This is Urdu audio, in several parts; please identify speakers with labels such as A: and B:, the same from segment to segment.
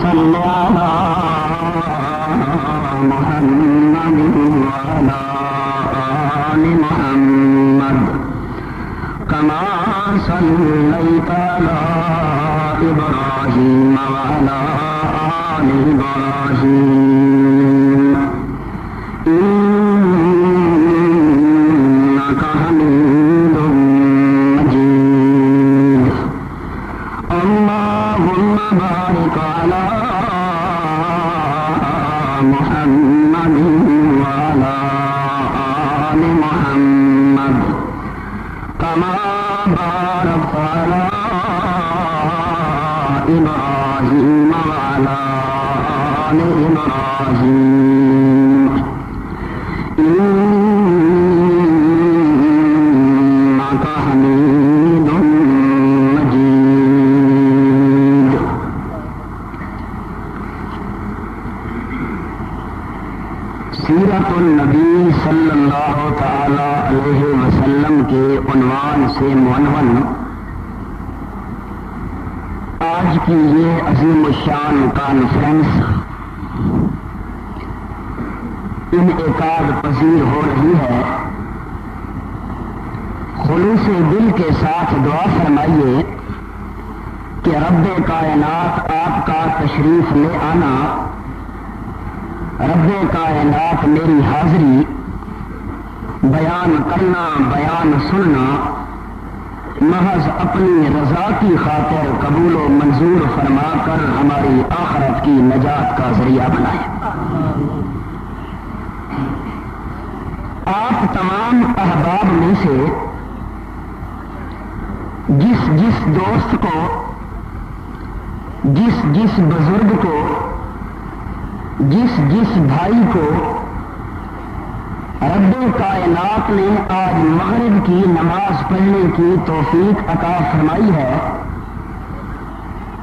A: صل على محمد وعلى آل محمد كما صليت على إبراهيم وعلى آل إبراهيم إنك حميد مجيد اللهم بارك على محمد وعلى آل محمد كما باركت على إبراهيم وعلى آل إبراهيم إنك حميد مجيد سیرت النبی صلی اللہ تعالی علیہ وسلم کے عنوان سے معنون آج کی یہ عظیم الشان کانفرنس انعقاد پذیر ہو رہی ہے۔ خلوص دل کے ساتھ دعا فرمائیے کہ رب کائنات آپ کا تشریف لے آنا، رب کائنات میری حاضری، بیان کرنا، بیان سننا محض اپنی رضا کی خاطر قبول و منظور فرما کر ہماری آخرت کی نجات کا ذریعہ بنائے۔ آپ تمام احباب میں سے جس جس دوست کو، جس جس بزرگ کو، جس جس بھائی کو رب کائنات نے آج مغرب کی نماز پڑھنے کی توفیق عطا فرمائی ہے،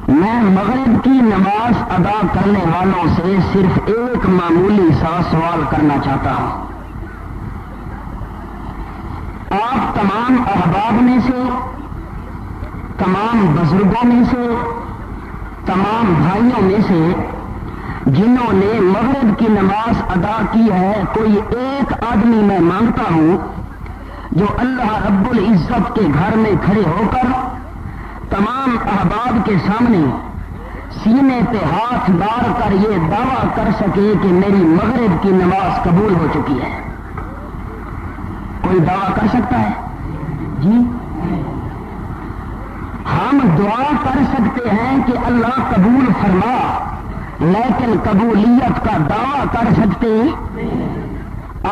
A: میں مغرب کی نماز ادا کرنے والوں سے صرف ایک معمولی سا سوال کرنا چاہتا ہوں۔ آپ تمام احباب میں سے، تمام بزرگوں میں سے، تمام بھائیوں میں سے جنہوں نے مغرب کی نماز ادا کی ہے، کوئی ایک آدمی میں مانگتا ہوں جو اللہ رب العزت کے گھر میں کھڑے ہو کر تمام احباب کے سامنے سینے پہ ہاتھ ڈال کر یہ دعویٰ کر سکے کہ میری مغرب کی نماز قبول ہو چکی ہے۔ کوئی دعویٰ کر سکتا ہے؟ جی، ہم دعا کر سکتے ہیں کہ اللہ قبول فرما، لیکن قبولیت کا دعویٰ کر سکتے ہیں؟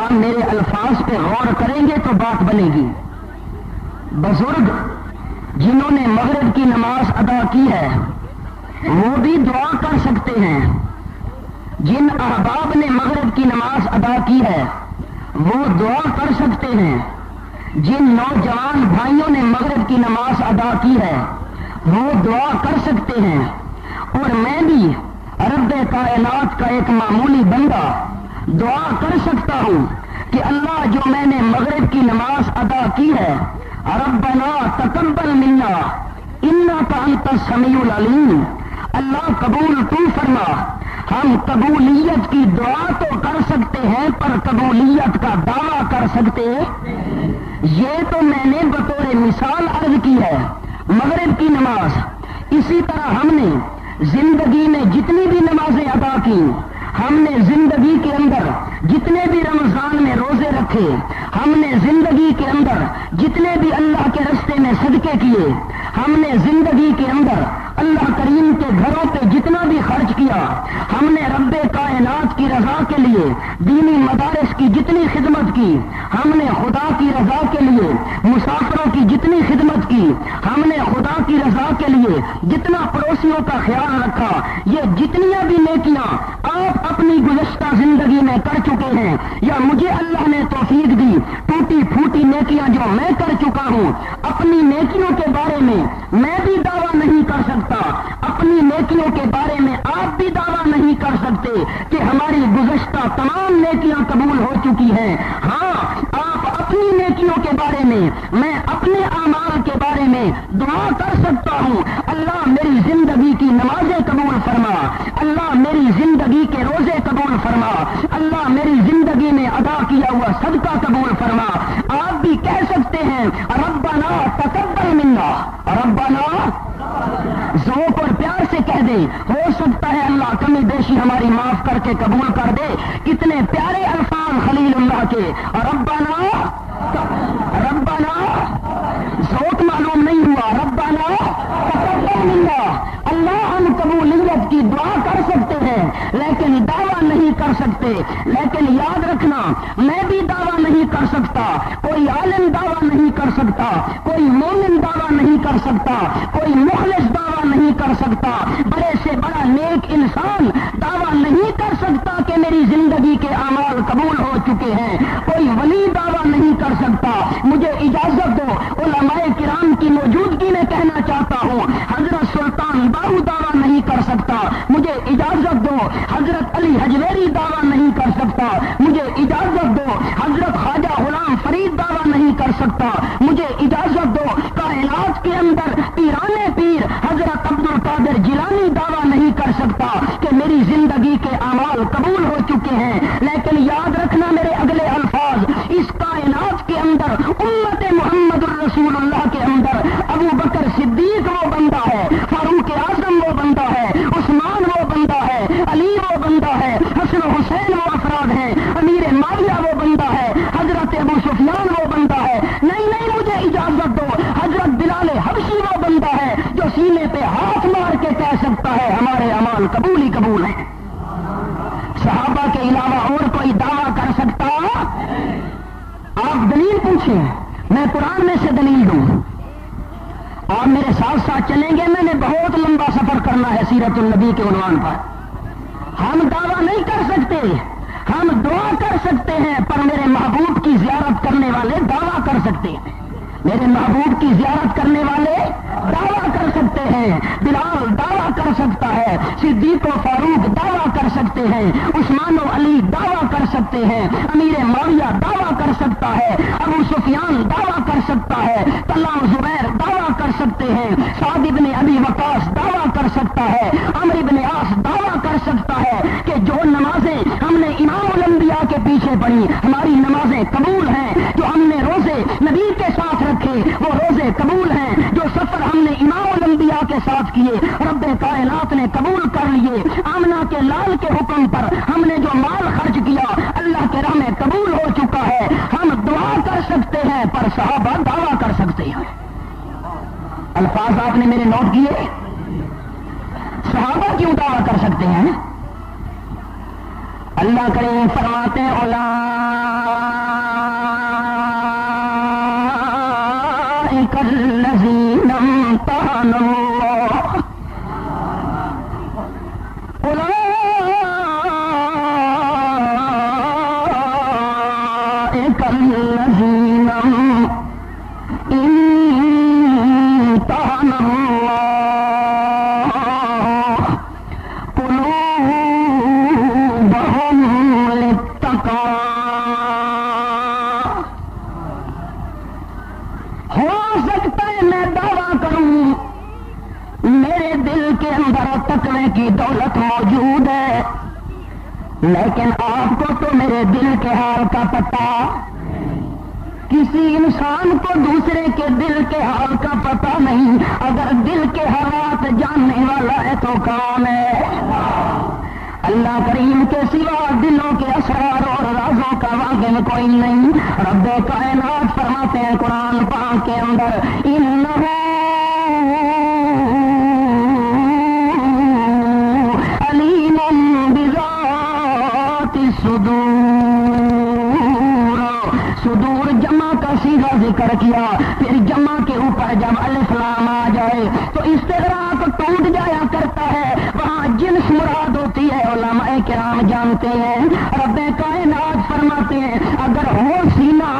A: آپ میرے الفاظ پہ غور کریں گے تو بات بنے گی۔ بزرگ جنہوں نے مغرب کی نماز ادا کی ہے وہ بھی دعا کر سکتے ہیں، جن احباب نے مغرب کی نماز ادا کی ہے وہ دعا کر سکتے ہیں، جن نوجوان بھائیوں نے مغرب کی نماز ادا کی ہے وہ دعا کر سکتے ہیں، اور میں بھی رب کائنات کا ایک معمولی بندہ دعا کر سکتا ہوں کہ اللہ جو میں نے مغرب کی نماز ادا کی ہے، ربنا تقبل منا انک انت السمیع العلیم، اللہ قبول تو فرما۔ ہم قبولیت کی دعا تو کر سکتے ہیں پر قبولیت کا دعویٰ کر سکتے ہیں؟ یہ تو میں نے بطور مثال عرض کی ہے مغرب کی نماز۔ اسی طرح ہم نے زندگی میں جتنی بھی نمازیں ادا کی، ہم نے زندگی کے اندر جتنے بھی رمضان میں روزے رکھے، ہم نے زندگی کے اندر جتنے بھی اللہ کے راستے میں صدقے کیے، ہم نے زندگی کے اندر اللہ کریم کے گھروں پہ جتنا بھی خرچ کیا، ہم نے رب کائنات کی رضا کے لیے دینی مدارس کی جتنی خدمت کی، ہم نے خدا کی رضا کے لیے مسافروں کی جتنی خدمت کی، ہم نے خدا کی رضا کے لیے جتنا پڑوسیوں کا خیال رکھا، یہ جتنیاں بھی نیکیاں آپ اپنی گزشتہ زندگی میں کر چکے ہیں یا مجھے اللہ نے توفیق دی، ٹوٹی پھوٹی نیکیاں جو میں کر چکا ہوں، اپنی نیکیوں کے بارے میں میں بھی دعویٰ نہیں کر سکتا، اپنی نیکیوں کے بارے میں آپ بھی دعویٰ نہیں کر سکتے کہ ہماری گزشتہ تمام نیکیاں قبول ہو چکی ہیں۔ ہاں، آپ اپنی نیکیوں کے بارے میں، میں اپنے اعمال کے بارے میں دعا کر سکتا ہوں، اللہ میری زندگی کی نمازیں قبول فرما، اللہ میری زندگی کے روزے قبول فرما، اللہ میری زندگی میں ادا کیا ہوا صدقہ قبول فرما۔ آپ بھی کہہ سکتے ہیں ربنا تقبل منا، ربنا ذوق اور پیار سے کہہ دے، ہو سکتا ہے اللہ کمی بیشی ہماری معاف کر کے قبول کر دے۔ کتنے پیارے الفاظ خلیل اللہ کے، ربنا ربنا ذوق معلوم نہیں ہوا، ربنا تقبل منا۔ اللہ ہم قبولیت کی دعا کر سکتے ہیں لیکن دعویٰ نہیں کر سکتے۔ لیکن یاد رکھنا، میں بھی دعویٰ نہیں کر سکتا، کوئی عالم دعویٰ نہیں کر سکتا، کوئی مومن دعویٰ نہیں کر سکتا، کوئی مخلص دعویٰ نہیں کر سکتا، بڑے سے بڑا نیک انسان دعویٰ نہیں کر سکتا کہ میری زندگی کے اعمال قبول ہو چکے ہیں، کوئی ولی دعویٰ نہیں کر سکتا۔ مجھے اجازت دو، علماء کرام کی موجودگی میں کہنا چاہتا ہوں، حضرت سلطان باہو دعویٰ نہیں کر سکتا، مجھے اجازت دو، حضرت علی حجویری دعویٰ نہیں کر سکتا، مجھے اجازت دو، حضرت خواجہ غلام فرید دعویٰ نہیں کر سکتا، مجھے اجازت دو، کائنات کے اندر پیرانے پیر حضرت عبد القادر جیلانی دعویٰ نہیں کر سکتا کہ میری زندگی کے اعمال قبول ہو چکے ہیں۔ لیکن یاد رکھنا میرے اگلے الفاظ، اس کائنات کے اندر امت محمد الرسول اللہ کے اندر ابو بکر صدیق وہ بندہ ہے، فاروق اعظم وہ بندہ ہے، عثمان وہ بندہ ہے، علی وہ بندہ ہے، حسن و حسین وہ افراد ہیں، امیر معاویہ وہ بندہ ہے، حضرت ابو سفیان وہ بندہ ہے۔ نہیں نہیں، مجھے اجازت دو، حضرت بلال حبشی وہ بندہ ہے جو سینے پہ ہاتھ مار کے کہہ سکتا ہے ہمارے اعمال قبول ہی قبول ہیں۔ صحابہ کے علاوہ اور کوئی دعویٰ کر سکتا؟ آپ دلیل پوچھیں، میں قرآن میں سے دلیل دوں۔ آپ میرے ساتھ ساتھ چلیں گے، میں نے بہت لمبا سفر کرنا ہے سیرت النبی کے عنوان پر۔ ہم دعویٰ نہیں کر سکتے، ہم دعا کر سکتے ہیں، پر میرے محبوب کی زیارت کرنے والے دعویٰ کر سکتے ہیں۔ میرے محبوب کی زیارت کرنے والے دعویٰ کر سکتے ہیں، بلال دعویٰ کر سکتا ہے، صدیق و فاروق دعویٰ کر سکتے ہیں، عثمان و علی دعویٰ کر سکتے ہیں، امیر معاویہ دعویٰ کر سکتا ہے، ابو سفیان دعویٰ کر سکتا ہے، طلحہ و زبیر دعویٰ کر سکتے ہیں، سعد بن ابی وقاص دعویٰ کر سکتا ہے، عمرو بن عاص دعویٰ کر سکتا ہے کہ جو نمازیں ہم نے امام الانبیاء کے پیچھے پڑھی ہماری نمازیں قبول ہیں، جو ہم نے روزے نبی کے ساتھ رکھے وہ روزے قبول ہیں، جو سفر ہم نے امام الانبیاء کے ساتھ کیے رب کائنات نے قبول کر لیے، آمنہ کے لال کے حکم پر ہم نے جو مال خرچ کیا اللہ کے راہ میں قبول ہو چکا ہے۔ ہم دعا کر سکتے ہیں پر صحابہ دعویٰ کر سکتے ہیں۔ الفاظ آپ نے میرے نوٹ کیے؟ صحابہ کیوں دعویٰ کر سکتے ہیں؟ اللہ کریم فرماتے ہیں اولئک الذین امتحن اللہ، اولئک الذین امتحن اللہ قلوبہم للتقوی۔ ہو سکتا ہے میں دعویٰ کروں میرے دل کے اندر تقوی کی دولت موجود ہے، لیکن آپ کو تو میرے دل کے حال کا پتہ، کسی انسان کو دوسرے کے دل کے حال کا پتہ نہیں۔ اگر دل کے حالات جاننے والا ہے تو کون ہے؟ اللہ کریم کے سوا دلوں کے اسرار اور رازوں کا واقف کوئی نہیں۔ رب کائنات فرماتے ہیں قرآن پاک کے اندر انہ علیم بذات الصدور۔ صدور جمع کا سیدھا ذکر کیا، پھر جمع کے اوپر جب الف لام آ جائے تو استغراق ٹوٹ جایا کرتا ہے، وہاں جنس مراد ہوتی ہے، علماء کرام جانتے ہیں۔ رب کائنات فرماتے ہیں اگر ہو سینہ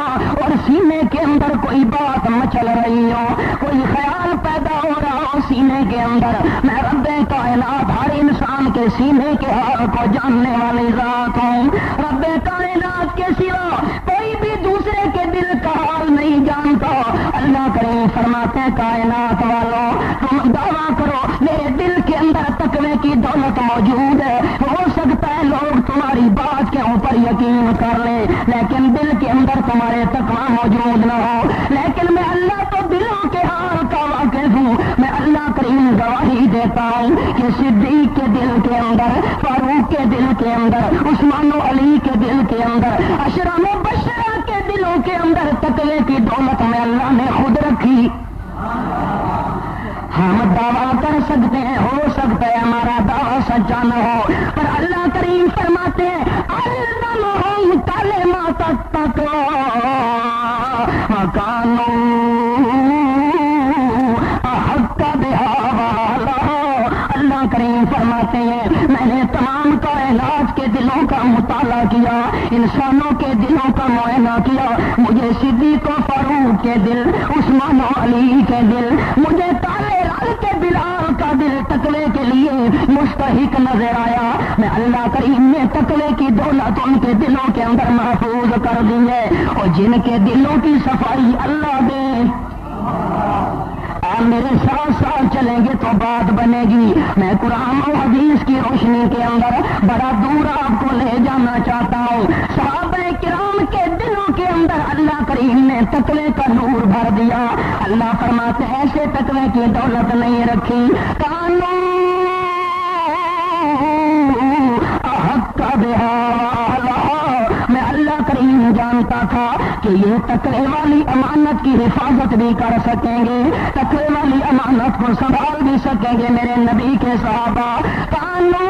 A: اور سینے کے اندر کوئی بات مچل رہی ہو، کوئی خیال پیدا ہو رہا ہو سینے کے اندر، میں رب کائنات ہر انسان کے سینے کے حال کو جاننے والی ذات ہوں۔ رب کائنات کے سوا کوئی بھی دوسرے کے دل کا حال نہیں جانتا۔ اللہ کریم فرماتے ہیں کائنات والوں تم دعویٰ کرو میرے دل کے اندر تقوی کی دولت دولت موجود ہے، ہو سکتا ہے لوگ تمہاری بات کے اوپر یقین کر لیں لیکن دل کے اندر تمہارے تقویٰ موجود نہ ہو، لیکن میں اللہ تو دلوں کے حال کا واقف ہوں۔ میں اللہ کریم گواہی دیتا ہوں کہ صدیق کے دل کے اندر، فاروق کے دل کے اندر، عثمان و علی کے دل کے اندر، عشرہ مبشرہ کے دلوں کے اندر تقوی کی دولت میں اللہ نے خود رکھی۔ ہم دعویٰ کر سکتے ہیں، ہو سکتا ہے ہمارا دعویٰ سچا نہ ہو، پر اللہ کریم فرماتے ہیں الزمہم کلمۃ التقویٰ وکانوا احق بہا۔ اللہ کریم فرماتے ہیں میں نے تمام کائنات کے دلوں کا مطالعہ کیا، انسانوں کے دلوں کا معائنہ کیا، مجھے صدیق و فاروق کے دل، عثمان و علی کے دل، مجھے کے بلال کا دل تقوی کے لیے مستحق نظر آیا۔ میں اللہ کریم نے تقوی کی دولت ان کے دلوں کے اندر محفوظ کر دی ہے، اور جن کے دلوں کی صفائی اللہ دے، آپ میرے ساتھ ساتھ چلیں گے تو بات بنے گی۔ میں قرآن و حدیث کی روشنی کے اندر بڑا دور آپ کو لے جانا چاہتا ہوں۔ صحابہ کرام کے دلوں کے اندر اللہ کریم نے تقوی کا نور بھر دیا۔ اللہ فرماتے ہیں ایسے تقوی کی دولت نہیں رکھی، کانوا احق بہا۔ میں اللہ کریم جانتا تھا کہ یہ تقوی والی امانت کی حفاظت بھی کر سکیں گے، تقوی والی امانت کو سنبھال بھی سکیں گے میرے نبی کے صحابہ۔ کانوا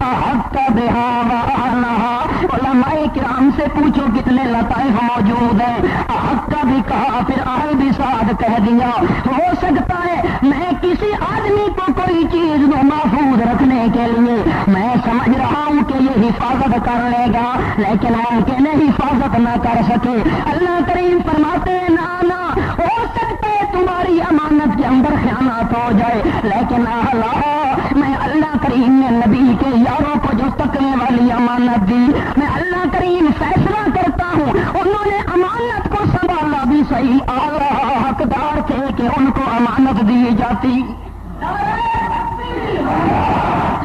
A: احق بہا وأہلہا۔ علماء کرام سے پوچھو کتنے لطائف موجود ہیں، احق کا بھی کہا پھر اہل بھی ساتھ کہہ دیا۔ ہو سکتا ہے میں کسی آدمی کو کوئی چیز کو محفوظ رکھنے کے لیے میں سمجھ رہا ہوں کہ یہ حفاظت کر لے گا، لیکن ممکن ہے حفاظت نہ کر سکے۔ اللہ کریم فرماتے ہیں نہ ہو سکتا ہے تمہاری امانت کے اندر خیانت ہو جائے، لیکن میں اللہ کریم نے نبی کے یاروں کو جو تقوی والی امانت دی، میں اللہ کریم فیصلہ کرتا ہوں انہوں نے امانت کو سنبھالا بھی صحیح، اعلیٰ حقدار تھے کہ ان کو امانت دی جاتی۔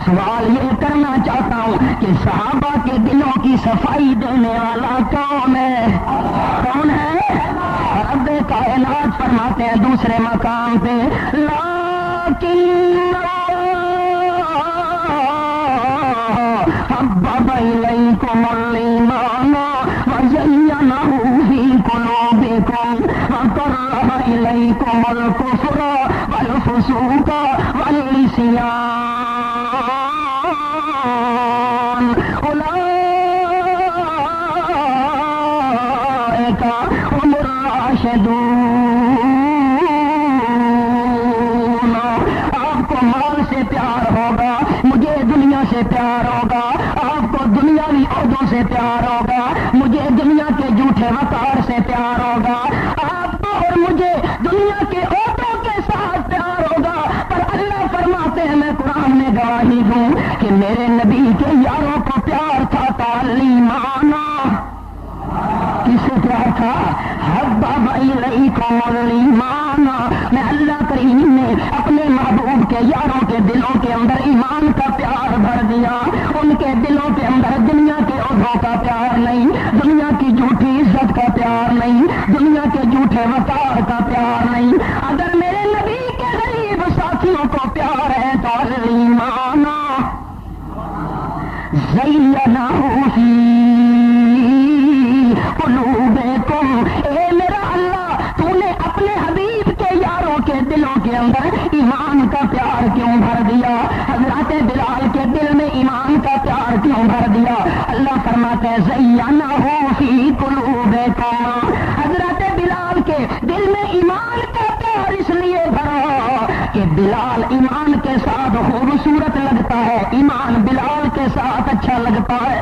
A: سوال یہ کرنا چاہتا ہوں کہ صحابہ کے دلوں کی صفائی دینے والا کون ہے؟ کون ہے؟ رب کائنات فرماتے ہیں دوسرے مقام پہ لیکن حبب الیکم الایمان وزینہ فی قلوبکم وکرہ الیکم الکفر والفسوق والعصیان اولئک هم الراشدون۔ آپ کو مال سے پیار ہوگا، مجھے دنیا سے پیار ہوگا، آپ کو دنیاوی عہدوں سے پیار ہوگا، مجھے دنیا کے جھوٹے وقار سے پیار ہوگا، آپ کو اور مجھے دنیا کے عہدوں کے ساتھ پیار ہوگا، پر اللہ فرماتے ہیں میں قرآن میں گواہی دوں کہ میرے نبی کے یاروں کو پیار تھا تعلیمان۔ کس سے پیار تھا؟ حبب الیکم الایمان۔ میں اللہ کریم نے اپنے محبوب کے یاروں کے دلوں کے اندر ایمان کا پیار بھر دیا، ان کے دلوں کے اندر دنیا کے عہدوں کا پیار نہیں، دنیا کی جھوٹی عزت کا پیار نہیں، دنیا کے جھوٹے وقار کا پیار نہیں۔ اگر میرے نبی کے غریب ساتھیوں کو پیار ہے تو الایمان زینہ فی قلوبکم۔ اے میرا اللہ تو نے اپنے حبیب کے یاروں کے دلوں کے اندر ایمان کا پیار کیوں بھر دیا؟ حضرت بلال کے دل میں ایمان کا پیار کیوں بھر دیا؟ اللہ فرماتے ہیں زینہ فی قلوبکم۔ حضرت بلال کے دل میں ایمان کا پیار اس لیے بھرا کہ بلال ایمان کے ساتھ خوبصورت لگتا ہے، ایمان بلال کے ساتھ اچھا لگتا ہے۔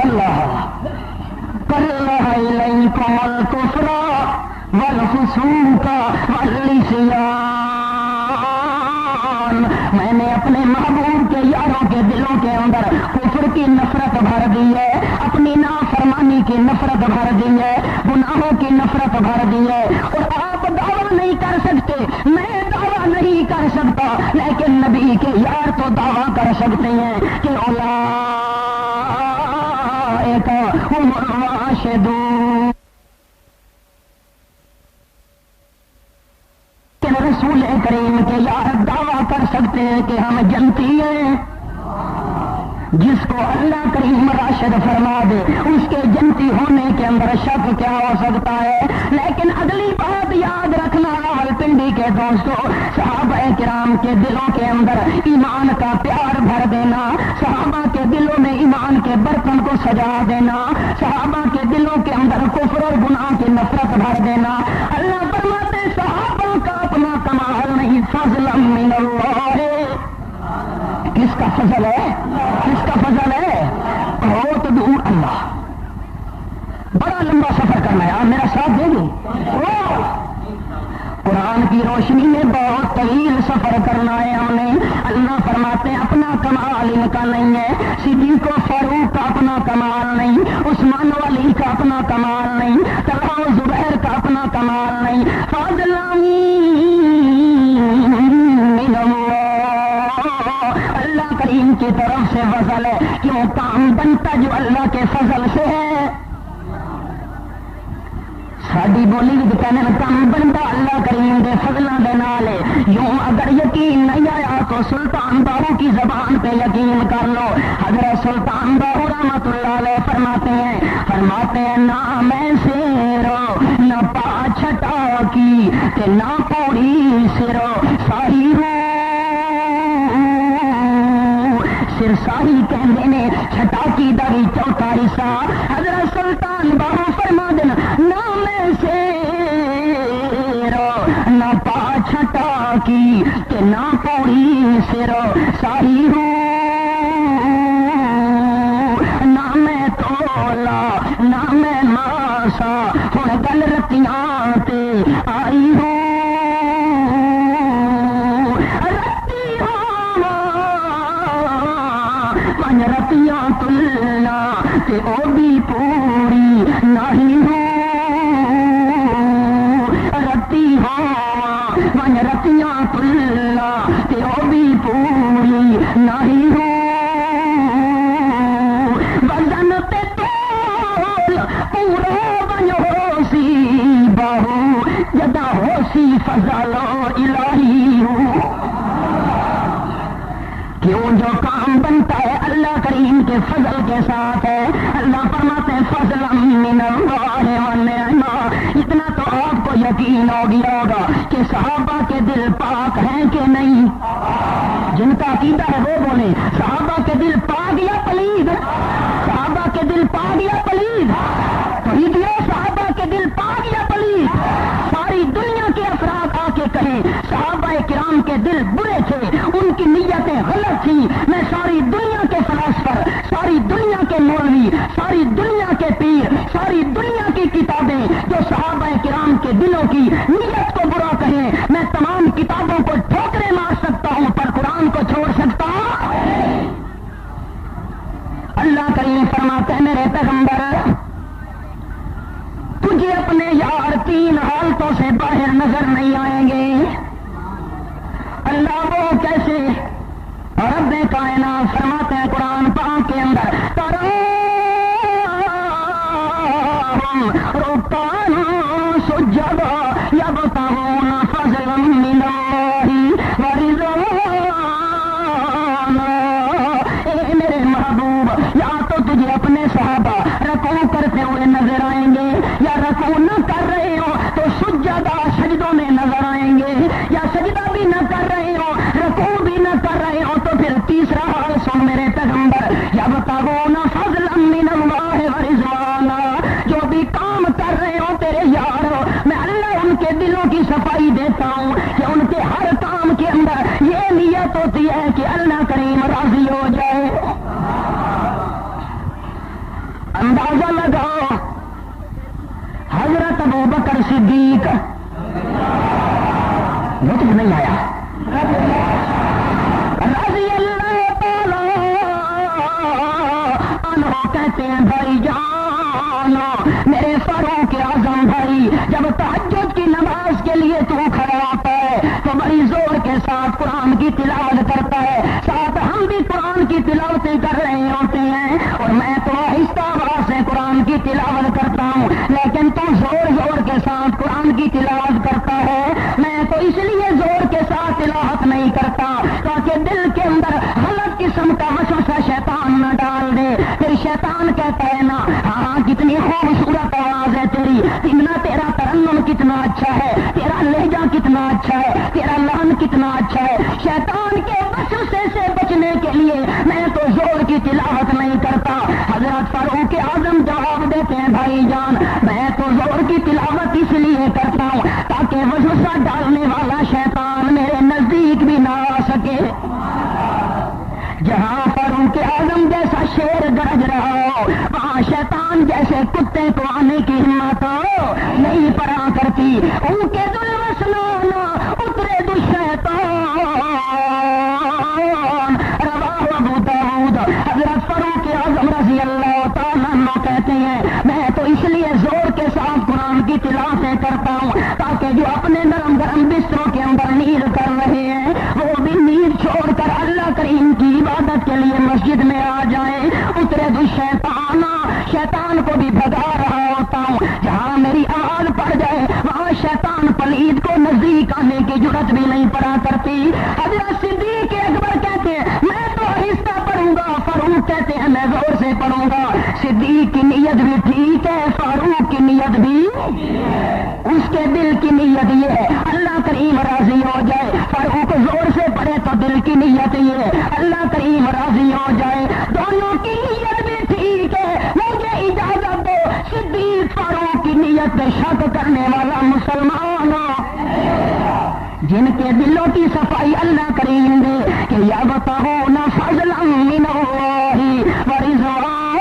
A: اللہ کرہ الیکم الکفر والفسوق والعصیان۔ میں نے اپنے محبوب کے یاروں کے دلوں کے اندر کفر کی نفرت بھر دی ہے، اپنی نافرمانی کی نفرت بھر دی ہے، گناہوں کی نفرت بھر دی ہے، اور آپ دعویٰ نہیں کر سکتے، میں دعویٰ نہیں کر سکتا، لیکن نبی کے یار تو دعویٰ کر سکتے ہیں کہ اولئک هم الراشدون۔ رسول کریم کے یار دعویٰ کر سکتے ہیں کہ ہم جنتی ہیں۔ جس کو اللہ کریم راشد فرما دے اس کے جنتی ہونے کے اندر شک کیا ہو سکتا ہے؟ لیکن اگلی بات یاد رکھنا راولپنڈی کے دوستوں، صحابہ کرام کے دلوں کے اندر ایمان کا پیار بھر دینا، صحابہ کے دلوں میں ایمان کے برتن کو سجا دینا، صحابہ کے دلوں کے اندر کفر اور گناہ کی نفرت بھر دینا۔ اللہ فرماتے صحابہ کا اپنا کمال نہیں، فضل من اللہ۔ کس کا فضل ہے؟ کس کا فضل ہے؟ بہت دور اللہ۔ بڑا لمبا سفر کرنا ہے، آپ میرا ساتھ دیں گے؟ قرآن کی روشنی میں بہت طویل سفر کرنا ہے ہم نے۔ اللہ فرماتے ہیں اپنا کمال ان کا نہیں ہے، صدیق و فاروق کا اپنا کمال نہیں، عثمان و علی کا اپنا کمال نہیں، طلحہ و زبیر کا اپنا کمال نہیں، فضل من اللہ، اللہ کریم کی طرف سے فضل ہے۔ کیوں کام بنتا جو اللہ کے فضل سے ہے؟ ساڈی بولی بھی کہنے کام بنتا اللہ کریم دے فضلوں دے نال ہے۔ یوں اگر یقین نہیں آیا تو سلطان باہو کی زبان پہ یقین کر لو۔ حضرت سلطان باہو رحمۃ اللہ علیہ فرماتے ہیں نہ میں سیرو نہ پاچھٹا کی تے نہ پوری سرو ساہی سر ساہی کہندے نے چھٹاکی دا وی چوتھا حصہ۔ حضرت سلطان باہو فرما دینا نہ میں سیرو نہ پاچھٹا کی تے نہ پوری سرو ساہی نہ میں تولا نہ میں ماسا ہن گل رتیاں تے آئی ہوں رتیاں تلنا تے او بھی پوری نہیں ہوں رتی من رتیاں تلنا تے او بھی پوری نہیں ہوں وزن تے تول پورا بن ہو سی باہو جدا ہو سی فضل الہی ہوں۔ کیوں جو کام بنتا ہے اللہ کریم کے فضل کے ساتھ ہے۔ اللہ فرماتے ہیں فضل من اللہ ونعما۔ اتنا تو آپ کو یقین ہو گیا ہوگا کہ صحابہ کے دل پاک ہیں کہ نہیں؟ جن کا عقیدہ ہے وہ بولے صحابہ کے دل پاک یا پلید؟ صحابہ کے دل پاک یا پلید؟ توحیدیوں صحابہ کے دل پاک یا پلید؟ ساری دنیا کے افراد آ کے کہیں صحابہ کرام کے دل برے تھے، ان کی نیتیں غلط تھی۔ میں ساری دنیا کے فلاسفر، ساری دنیا کے مولوی، ساری دنیا کے پیر، ساری دنیا کی کتابیں جو صحابہ کرام کے دلوں کی نیت کو برا کہیں، میں تمام کتابوں کو ٹھوکرے مار سکتا ہوں پر قرآن کو چھوڑ سکتا ہوں؟ اللہ کریم فرماتے ہیں میرے پیغمبر تجھے اپنے یار تین حالتوں سے باہر نظر نہیں آئیں گے۔ اللہ وہ کیسے؟ رب کائنات فرماتے ہیں قرآن پاک کے اندر تراہم رکعا سجدا یبتغون فضلا من اللہ ورضوانا۔ اے میرے محبوب یا تو تجھے اپنے صحابہ رکوع کرتے ہوئے نظر آئیں گے، یا رکوع نہ کر رہے ہو تو سجدہ سجدوں میں نظر آئیں گے، یا سجدہ بھی نہ کر رہے ہو رکوع بھی نہ کر رہے ہو تو پھر تیسرا حال سن میرے پیغمبر یبتغون فضلا من اللہ ورضوانا۔ جو بھی کام کر رہے ہو تیرے یار میں اللہ ان کے دلوں کی صفائی دیتا ہوں کہ ان کے ہر کام کے اندر یہ نیت ہوتی ہے کہ اللہ کریم راضی ہو جائے۔ اندازہ لگاؤ حضرت ابوبکر صدیق مجھے نہیں آیا رضی اللہ تعالی عنہ کہتے ہیں بھائی جانو میرے فاروق اعظم بھائی جب تہجد کی نماز کے لیے تو کھڑا ہوتا ہے تو بڑی زور کے کے ساتھ قرآن کی تلاوت کرتا ہے، ساتھ ہم بھی قرآن کی تلاوتیں کر رہے ہوتے ہیں، اور میں تو آہستہ آواز سے قرآن کی تلاوت کرتا ہوں، لیکن تو زور زور کے ساتھ قرآن کی تلاوت کرتا ہے۔ میں تو اس لیے زور کے ساتھ تلاوت نہیں کرتا تاکہ دل کے اندر غلط قسم کا وسوسہ شیطان نہ ڈال دے۔ پھر شیطان کہتا ہے نا، ہاں کتنی خوبصورت آواز ہے تیری، اتنا تیرا ترنم کتنا اچھا ہے، تیرا لہجہ کتنا اچھا ہے، تیرا لحن کتنا اچھا ہے۔ شیطان کے وسوسے سے بچنے کے لیے میں تو زور کی تلاوت نہیں کرتا۔ حضرت فاروق اعظم جواب دیتے ہیں، بھائی جان میں تو زور کی تلاوت اس لیے کرتا ہوں تاکہ وسوسہ ڈالنے والا شیطان میرے نزدیک بھی نہ آ سکے۔ جہاں فاروق اعظم جیسا شیر گرج رہا ہو، وہاں شیطان جیسے کتے کو آنے کی ہمت ہو نہیں پڑا کرتی۔ ان کے ظلم اترے دشیطان، رواہ ابو داؤد۔ حضرت فاروق اعظم رضی اللہ تعالیٰ عنہ کہتے ہیں، میں تو اس لیے زور کے ساتھ قرآن کی تلاوتیں کرتا ہوں تاکہ جو اپنے نرم گرم بستروں کے اندر نیند کر رہے ہیں وہ بھی نیند چھوڑ کر اللہ کریم کی عبادت کے لیے مسجد میں آ جائیں۔ اترے دشیطان، شیطان کو بھی بھگا رہا ہوتا ہوں، جہاں میری آواز پڑ جائے وہاں شیطان پلید کو نزدیک آنے کی جرات بھی نہیں پڑا کرتی۔ حضرت صدیق اکبر کہتے ہیں، میں تو آہستہ پڑھوں گا، فاروق کہتے ہیں میں زور سے پڑھوں گا۔ صدیق کی نیت بھی ٹھیک ہے، فاروق کی نیت بھی، اس کے دل کی نیت یہ ہے اللہ کریم راضی ہو جائے۔ فاروق زور سے پڑھے تو دل کی نیت یہ ہے اللہ کریم راضی ہو جائے۔ دونوں کی نیت بھی ٹھیک ہے، مجھے اجازت دو صدیق فاروق کی نیت پہ شک کرنے والا مسلمان جن کے دلوں کی صفائی اللہ کریم دے کہ یبتغون فضلا من اللہ ورضوان،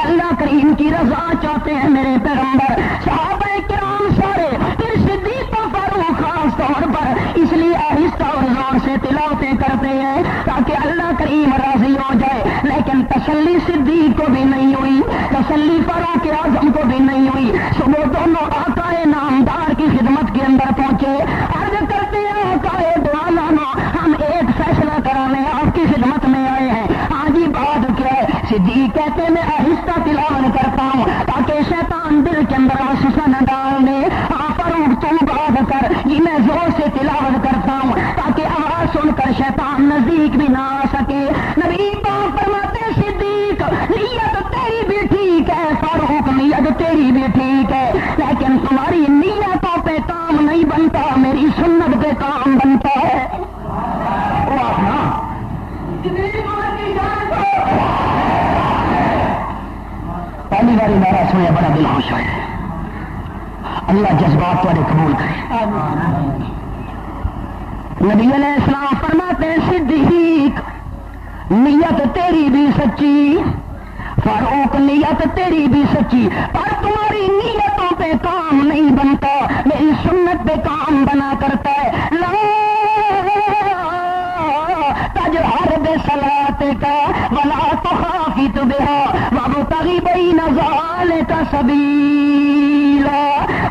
A: اللہ کریم کی رضا چاہتے ہیں میرے پیغمبر، صحابہ کرام سارے، پھر صدیق و فاروق خاص طور پر اس لیے آہستہ اور زور سے تلاوتیں کرتے ہیں تاکہ اللہ کریم راضی ہو جائے۔ لیکن تسلی صدیق کو بھی نہیں ہوئی، تسلی فاروق اعظم کو بھی نہیں ہوئی۔ صبح دونوں آقا نامدار کی خدمت کے اندر پہنچے، عرض کرتے ہیں آقا دو عالم، ہم ایک فیصلہ کرانے آپ کی خدمت میں آئے ہیں، ہاں جی بات کیا ہے؟ صدیق کہتے میں آہستہ تلاوت کرتا ہوں تاکہ شیطان دل کے اندر وسوسہ نہ ڈال دے۔ فاروق تو بات کر، جی میں زور سے تلاوت کرتا ہوں تاکہ آواز سن کر شیطان نزدیک بھی نہ آ سکے۔ نبی پاک فرماتے صدیق نیت تیری بھی ٹھیک ہے، فاروق نیت تیری بھی ٹھیک ہے، لیکن تمہاری نیتوں پہ کام نہیں بنتا، میری سنت پہ کام بنتا ہے۔ پہلی بار نعرہ سنیا بڑا دل خوش ہے، اللہ جذبات تمہارے قبول کرے۔ نبی علیہ السلام فرماتے ہیں صدیق نیت تیری بھی سچی، فاروق نیت تیری بھی سچی، پر تمہاری نیتوں پہ کام نہیں بنتا، میری سنت پہ کام بنا کرتا ہے۔ لا تجہر بصلاتک ولا تخافت بها وابتغ بین ذلک سبیلا۔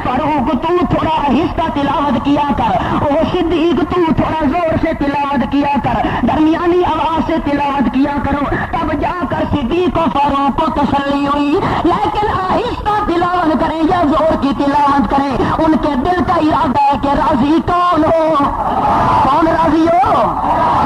A: فاروق تو تھوڑا آہستہ تلاوت کیا کر، او صدیق تو تھوڑا زور سے تلاوت کیا کر، درمیانی آواز سے تلاوت کیا کرو، تب جا کر صدیق و فاروق کو تسلی ہوئی۔ لیکن آہستہ تلاوت کریں یا زور کی تلاوت کریں، ان کے دل کا ارادہ ہے کہ راضی کون ہو؟ کون راضی ہو؟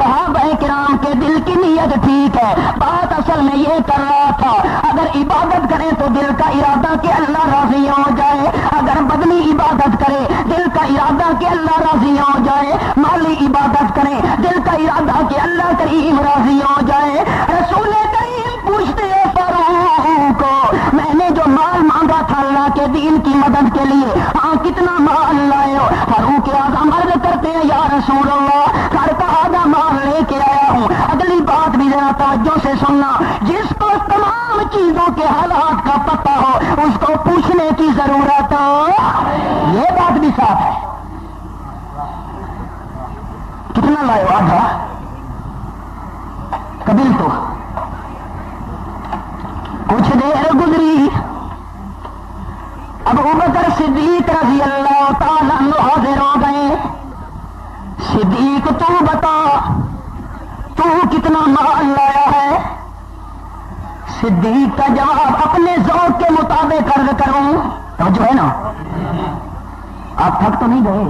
A: صحابہ کرام کے دل کی نیت ٹھیک ہے، بات اصل میں یہ کر رہا تھا اگر عبادت کرے تو دل کا ارادہ کہ اللہ راضی ہو جائے، اگر بدنی عبادت کرے دل کا ارادہ کہ اللہ راضی ہو جائے، مالی عبادت کرے دل کا ارادہ کہ اللہ کریم راضی ہو جائے۔ رسول کریم پوچھتے ہیں فاروق کو، میں نے جو مال مانگا تھا اللہ کے دین کی مدد کے لیے، ہاں کتنا مال لائے ہو؟ فاروق اعظم عرض کرتے ہیں یا رسول اللہ گھر کا آدھا مال لے کے آیا ہوں۔ اگلی بات بھی ذرا توجہ سے سننا، جس کو تمام چیزوں کے حالات کا پتہ ہو اس کو پوچھنے کی ضرورت ہو، یہ بات بھی صاف ہے۔ کتنا لائے ہو؟ آدھا قبل تو کچھ دیر گزری، ابو بکر صدیق رضی اللہ تعالیٰ عنہ حاضر ہو گئے۔ صدیق تو بتا تو کتنا مال لایا ہے؟ صدیق کا جواب اپنے ذوق کے مطابق عرض کروں تو جو ہے نا، آپ تھک تو نہیں گئے؟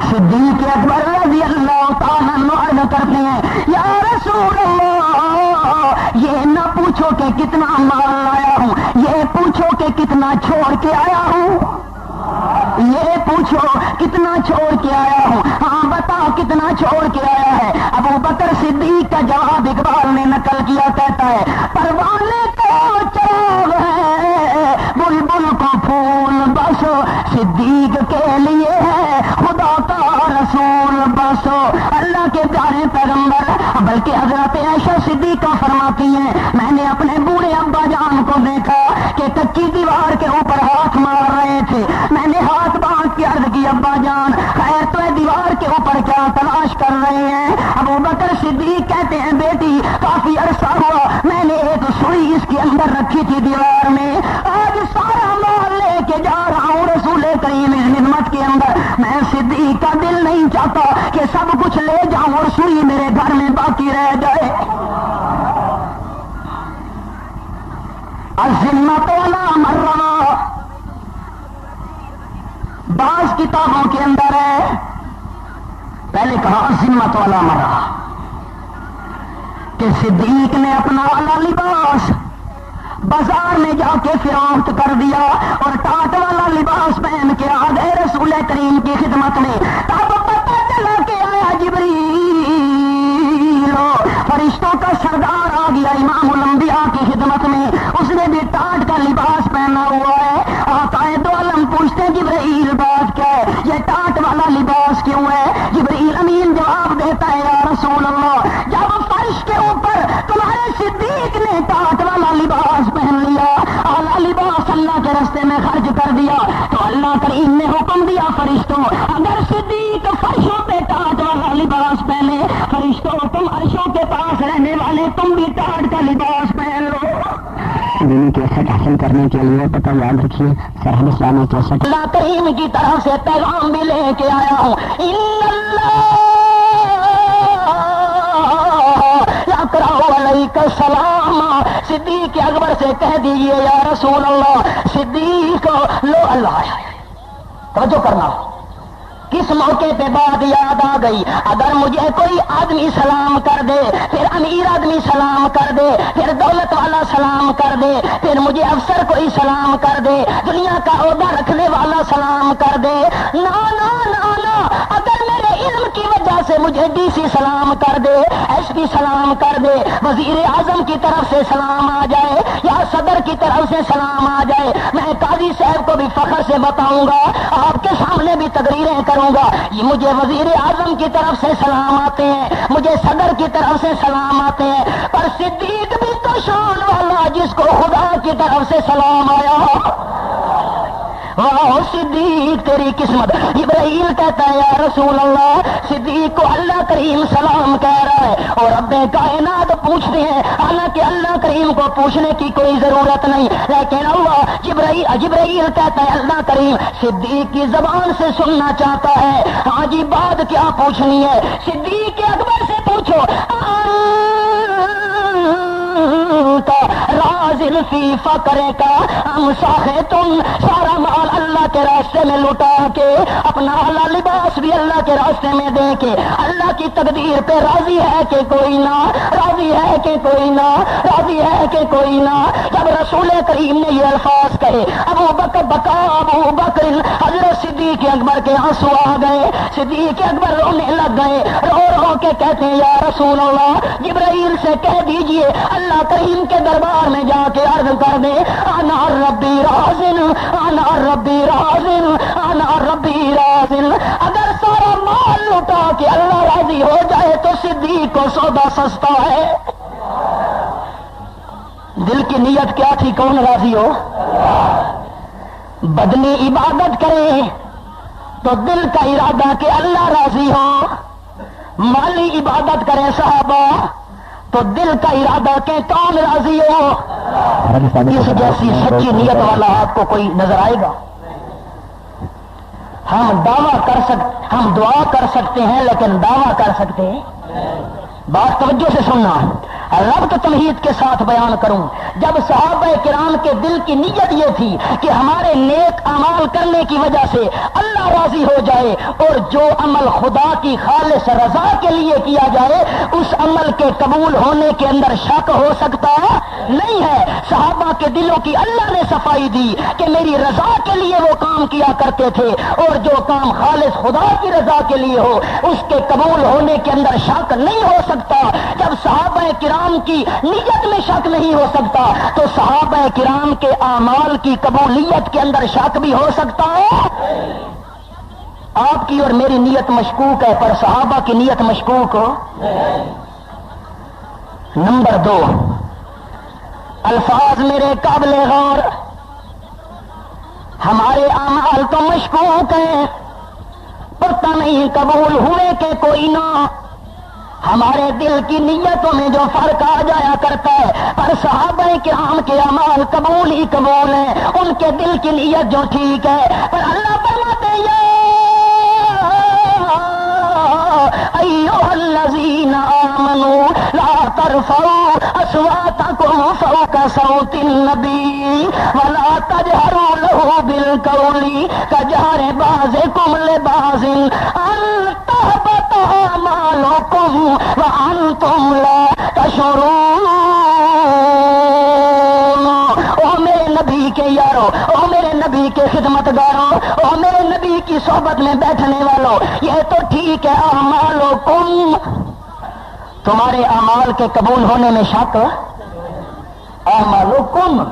A: صدیق اکبر رضی اللہ تعالیٰ عنہ عرض کرتے ہیں یا رسول اللہ، یہ نہ پوچھو کہ کتنا مال لایا ہوں، یہ پوچھو کہ کتنا چھوڑ کے آیا ہوں، یہ پوچھو کتنا چھوڑ کے آیا ہوں، ہاں بتا کتنا چھوڑ کے آیا ہے؟ ابو بکر صدیق کا جواب اقبال نے نقل کیا، کہتا ہے پروانے کو چراغ ہے بلبل کو پھول بس صدیق کے لیے ہے خدا کا رسول بس۔ اللہ کے پیارے پیغمبر بلکہ حضرت عائشہ صدیقہ فرماتی ہیں میں نے اپنے بوڑھے ابا جان کو دیکھا کہ کچی دیوار کے اوپر ہاتھ مار رہے تھے، میں نے ہاتھ باندھ کے عرض کی ابا جان خیر تو دیوار کے اوپر کیا تلاش کر رہے ہیں؟ ابو بکر صدیق کہتے ہیں بیٹی کافی عرصہ ہوا میں نے ایک سوئی اس کے اندر رکھی تھی دیوار میں، آج سارا مال لے کے جا رہا ہوں رسول کریم اس خدمت کے اندر، میں صدیق کا دل نہیں چاہتا کہ سب کچھ لے جاؤں اور سوئی میرے گھر میں باقی رہ جائے۔ الذمۃ ولا مرہ بعض کتابوں کے اندر ہے، پہلے کہا الذمۃ ولا مرہ کہ صدیق نے اپنا اعلی لباس بازار میں جا کے فروخت کر دیا اور ٹاٹ والا لباس پہن کے آ گئے رسول کریم کی خدمت میں۔ تب پتہ چلا کہ آیا جبریل، فرشتوں کا سردار آ گیا امام الانبیاء کی خدمت میں، اس نے بھی ٹاٹ کا لباس پہنا ہوا ہے۔ آقا دو عالم پوچھتے جبریل بات کیا ہے، یہ ٹاٹ والا لباس کیوں ہے؟ جبریل امین جواب دیتا ہے یا رسول اللہ جب فرش کے اوپر تمہارے صدیق نے ٹاٹ والا لباس پہن لیا، اعلیٰ لباس اللہ کے راستے میں خرچ کر دیا، تو اللہ کریم نے حکم دیا فرشتوں اگر صدیق فرشوں پہ ٹاٹ والا لباس پہنے، فرشتوں تم عرشوں کے پاس رہنے والے تم بھی ٹاٹ کا لباس پہن لو۔ دینی کیسٹ حاصل کرنے کے لیے پتہ یاد رکھیے سرحد اسلامی کیسٹ۔ اللہ کریم کی طرف سے پیغام بھی لے کے آیا ہوں، ان اللہ علیک السلام، صدیق اکبر سے کہہ دیجئے یا رسول اللہ صدیق لو اللہ توجہ کرنا، کس موقع پہ بات یاد آ گئی؟ اگر مجھے کوئی آدمی سلام کر دے، پھر امیر آدمی سلام کر دے، پھر دولت والا سلام کر دے، پھر مجھے افسر کوئی سلام کر دے، دنیا کا عہدہ رکھنے والا سلام کر دے، نا نا نا نا، اگر میرے علم کی وجہ سے مجھے ڈی سی سلام کر دے، ایس پی سلام کر دے، وزیر اعظم کی طرف سے سلام آ جائے یا صدر کی طرف سے سلام آ جائے، میں قاضی صاحب کو بھی فخر سے بتاؤں گا، آپ کے سامنے بھی تقریریں کروں گا، یہ مجھے وزیر اعظم کی طرف سے سلام آتے ہیں، مجھے صدر کی طرف سے سلام آتے ہیں، پر صدیق بھی تو شان والا جس کو خدا کی طرف سے سلام آیا، واہ صدیق تیری قسمت۔ جبرائیل کہتا ہے یا رسول اللہ صدیق کو اللہ کریم سلام کہہ رہا ہے اور رب کائنات پوچھتے ہیں، حالانکہ اللہ کریم کو پوچھنے کی کوئی ضرورت نہیں، لیکن اللہ جبرائیل کہتا ہے اللہ کریم صدیق کی زبان سے سننا چاہتا ہے، ہاں جی بات کیا پوچھنی ہے؟ صدیق اکبر سے پوچھو رازل فی فقر کا ہم ساخے تم، سارا مال اللہ کے راستے میں لٹا کے اپنا اعلیٰ لباس بھی اللہ کے راستے میں دے کے اللہ کی تقدیر پہ راضی ہے کہ کوئی نہ، راضی ہے کہ کوئی نہ، راضی ہے کہ کوئی نہ۔ جب رسول کریم نے یہ الفاظ کہے ابو بکر حضرت صدیق اکبر کے آنسو آ گئے، صدیق اکبر رونے لگ گئے، رو رو کے کہتے ہیں یا رسول اللہ جبرائیل سے کہہ دیجئے اللہ کریم کے دربار میں جا کے عرض کر دے انا ربی رازن، انا ربی رازن، انا ربی رازن۔ اگر سارا مال لٹا کے اللہ راضی ہو جائے تو صدیق کو سودا سستا ہے۔ دل کی نیت کیا تھی؟ کون راضی ہو؟ بدنی عبادت کرے تو دل کا ارادہ کہ اللہ راضی ہو، مالی عبادت کرے صحابہ تو دل کا ارادہ کہ کون راضی ہو۔ اس جیسی سچی نیت والا آپ کو کوئی نظر آئے گا؟ ہم ہم دعا کر سکتے ہیں لیکن دعویٰ کر سکتے ہیں. بات توجہ سے سننا، ربط تمہید کے ساتھ بیان کروں. جب صحابہ کرام کے دل کی نیت یہ تھی کہ ہمارے نیک اعمال کرنے کی وجہ سے اللہ راضی ہو جائے اور جو عمل خدا کی خالص رضا کے لیے کیا جائے اس عمل کے قبول ہونے کے اندر شک ہو سکتا نہیں ہے. صحابہ کے دلوں کی اللہ نے صفائی دی کہ میری رضا کے لیے وہ کام کیا کرتے تھے اور جو کام خالص خدا کی رضا کے لیے ہو اس کے قبول ہونے کے اندر شک نہیں ہو سکتا. جب صحابہ کرام کی نیت میں شک نہیں ہو سکتا تو صحابہ کرام کے اعمال کی قبولیت کے اندر شک بھی ہو سکتا ہے. آپ کی اور میری نیت مشکوک ہے پر صحابہ کی نیت مشکوک ہو. نمبر 2، الفاظ میرے قابل غور. ہمارے اعمال تو مشکوک ہیں، پتہ نہیں قبول ہوئے کہ کوئی نہ. ہمارے دل کی نیتوں میں جو فرق آ جایا کرتا ہے، پر صحابہ کرام کے اعمال قبول ہی قبول ہیں، ان کے دل کی نیت جو ٹھیک ہے. پر اللہ فرماتے ہیں ایھا الذین آمنوا لا ترفعوا اصواتکم فوق صوت النبی ولا تجہروا له بالقول کجہر بعضکم لبعض ان تحبط اعمالکم وانتم لا تشعرون. او میرے نبی کے یارو، او میرے نبی کے خدمتگاروں، او میرے نبی کی صحبت میں بیٹھنے والوں، یہ تو ٹھیک ہے اعمالکم، تمہارے اعمال کے قبول ہونے میں شک. اعمالکم،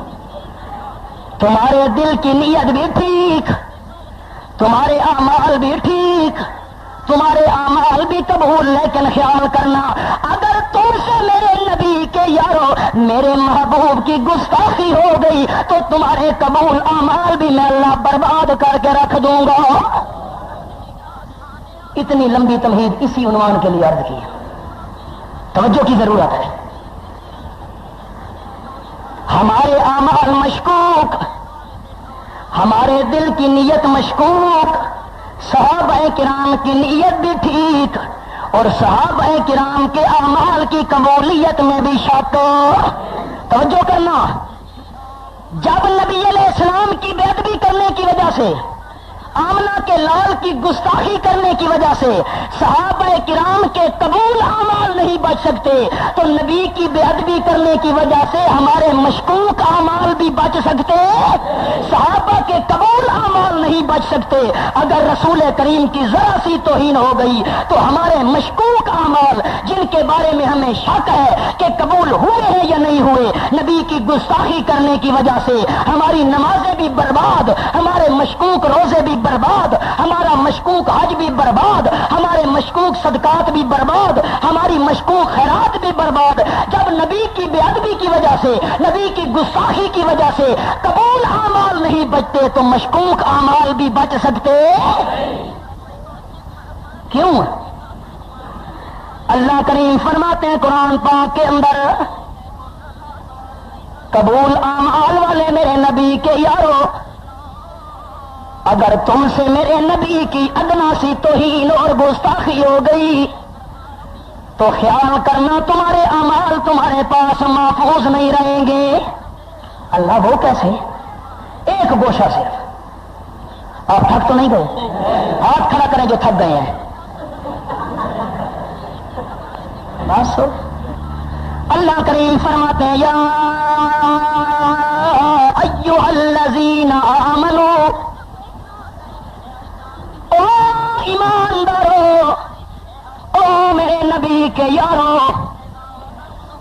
A: تمہارے دل کی نیت بھی ٹھیک، تمہارے اعمال بھی ٹھیک، تمہارے اعمال بھی قبول. لیکن خیال کرنا، اگر تم سے میرے نبی کے یارو میرے محبوب کی گستاخی ہو گئی تو تمہارے قبول اعمال بھی میں اللہ برباد کر کے رکھ دوں گا. اتنی لمبی تمہید اسی عنوان کے لیے عرض کی، توجہ کی ضرورت ہے. ہمارے اعمال مشکوک، ہمارے دل کی نیت مشکوک. صحابہ کرام کی نیت بھی ٹھیک اور صحابہ کرام کے اعمال کی قبولیت میں بھی شک. توجہ کرنا، جب نبی علیہ السلام کی بے ادبی کرنے کی وجہ سے، آمنہ کے لال کی گستاخی کرنے کی وجہ سے صحابہ کرام کے قبول اعمال نہیں بچ سکتے تو نبی کی بے ادبی کرنے کی وجہ سے ہمارے مشکوک اعمال بھی بچ سکتے، صحابہ کے قبول اعمال نہیں بچ سکتے. اگر رسول کریم کی ذرا سی توہین ہو گئی تو ہمارے مشکوک اعمال جن کے بارے میں ہمیں شک ہے کہ قبول ہوئے ہیں یا نہیں ہوئے، نبی کی گستاخی کرنے کی وجہ سے ہماری نمازیں بھی برباد، ہمارے مشکوک روزے بھی برباد، ہمارا مشکوک حج بھی برباد، ہمارے مشکوک صدقات بھی برباد، ہماری مشکوک خیرات بھی برباد. جب نبی کی بے ادبی کی وجہ سے، نبی کی گستاخی کی وجہ سے قبول اعمال نہیں بچتے تو مشکوک اعمال بھی بچ سکتے کیوں؟ اللہ کریم فرماتے ہیں قرآن پاک کے اندر، قبول اعمال والے میرے نبی کے یارو، اگر تم سے میرے نبی کی ادنا سی توہین اور گستاخی ہو گئی تو خیال کرنا تمہارے اعمال تمہارے پاس محفوظ نہیں رہیں گے. اللہ وہ کیسے؟ ایک گوشہ صرف. آپ تھک تو نہیں گئے؟ ہاتھ کھڑا کریں جو تھک گئے ہیں. بس اللہ کریم فرماتے ہیں یا ایھا الذین آمنوا، او ایماندارو، او میرے نبی کے یارو،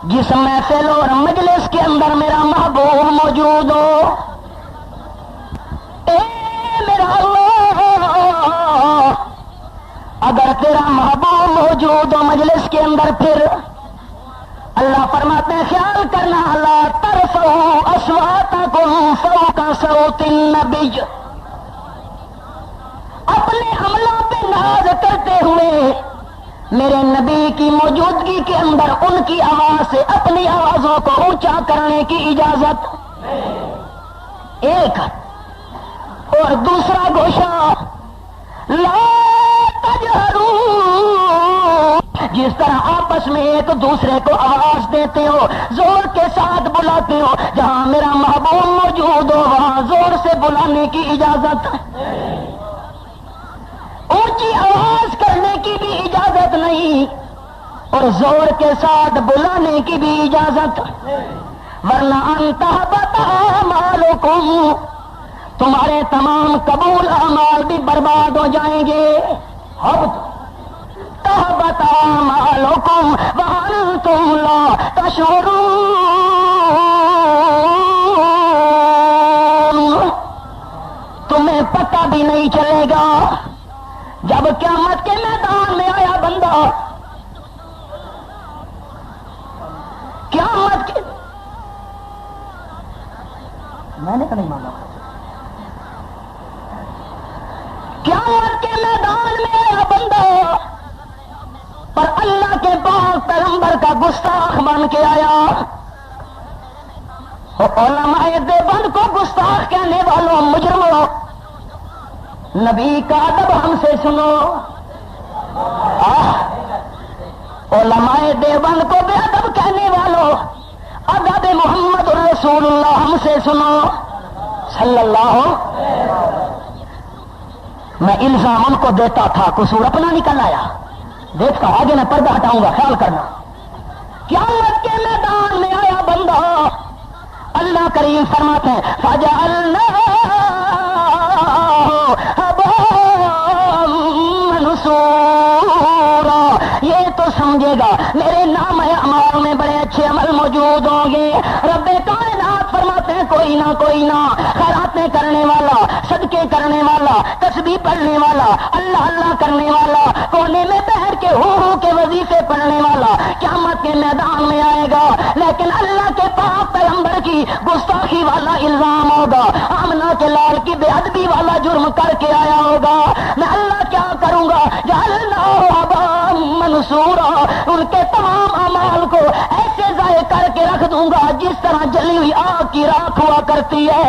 A: جس محفل اور مجلس کے اندر میرا محبوب موجود ہو، اے میرا اللہ، اگر تیرا محبوب موجود ہو مجلس کے اندر، پھر اللہ فرماتے ہیں خیال کرنا لا ترفعوا اصواتکم فوق صوت النبی، اپنے عملوں پہ ناز کرتے ہوئے میرے نبی کی موجودگی کے اندر ان کی آواز سے اپنی آوازوں کو اونچا کرنے کی اجازت. ایک اور دوسرا گوشہ لا تجہروا، جس طرح آپس میں ایک دوسرے کو آواز دیتے ہو، زور کے ساتھ بلاتے ہو، جہاں میرا محبوب موجود ہو وہاں زور سے بلانے کی اجازت، اونچی آواز کرنے کی بھی اجازت نہیں اور زور کے ساتھ بلانے کی بھی اجازت، ورنہ انتہبط اعمالکم، تمہارے تمام قبول اعمال بھی برباد ہو جائیں گے۔ تہبط اعمالکم وانتم لا تشعرون، تمہیں پتہ بھی نہیں چلے گا۔ جب قیامت کے میدان میں آیا بندہ، قیامت کے میں نے نہیں مانگا، قیامت کے میدان میں آیا بندہ، پر اللہ کے پاک پیغمبر کا گستاخ بن کے آیا۔ علماء دیوبند کو گستاخ کہنے والوں مجرموں، نبی کا ادب ہم سے سنو۔ علماء دیوبند کو بے ادب کہنے والوں، ادب محمد الرسول اللہ ہم سے سنو صلی اللہ۔ میں الزام ان کو دیتا تھا، قصور اپنا نکل آیا، دیکھ کر آگے میں پردہ ہٹاؤں گا، خیال کرنا۔ قیامت کے میدان میں آیا بندہ، اللہ کریم فرماتے ہیں فَجَعَلْنَاهُ هَبَاءً مَّنثُورًا، یہ تو سمجھے گا میرے نام اعمال میں بڑے اچھے عمل موجود ہوں گے۔ رب کائنات فرماتے ہیں کوئی نہ خیراتیں کرنے والا، صدقے کرنے والا، تسبیح پڑھنے والا، اللہ اللہ کرنے والا، کونے میں بیٹھ کے ہو کے وظیفے پڑھنے والا قیامت کے میدان میں آئے گا، لیکن اللہ کے پاک پیغمبر کی گستاخی والا الزام ہوگا، آمنہ کے لال کی بے ادبی والا جرم کر کے آیا ہوگا، میں اللہ کیا کروں گا؟ جعلناہ ہباء منثورا، ان کے تمام اعمال کو ایسے ضائع کر کے رکھ دوں گا جس طرح جلی ہوئی آگ کی راکھ ہوا کرتی ہے۔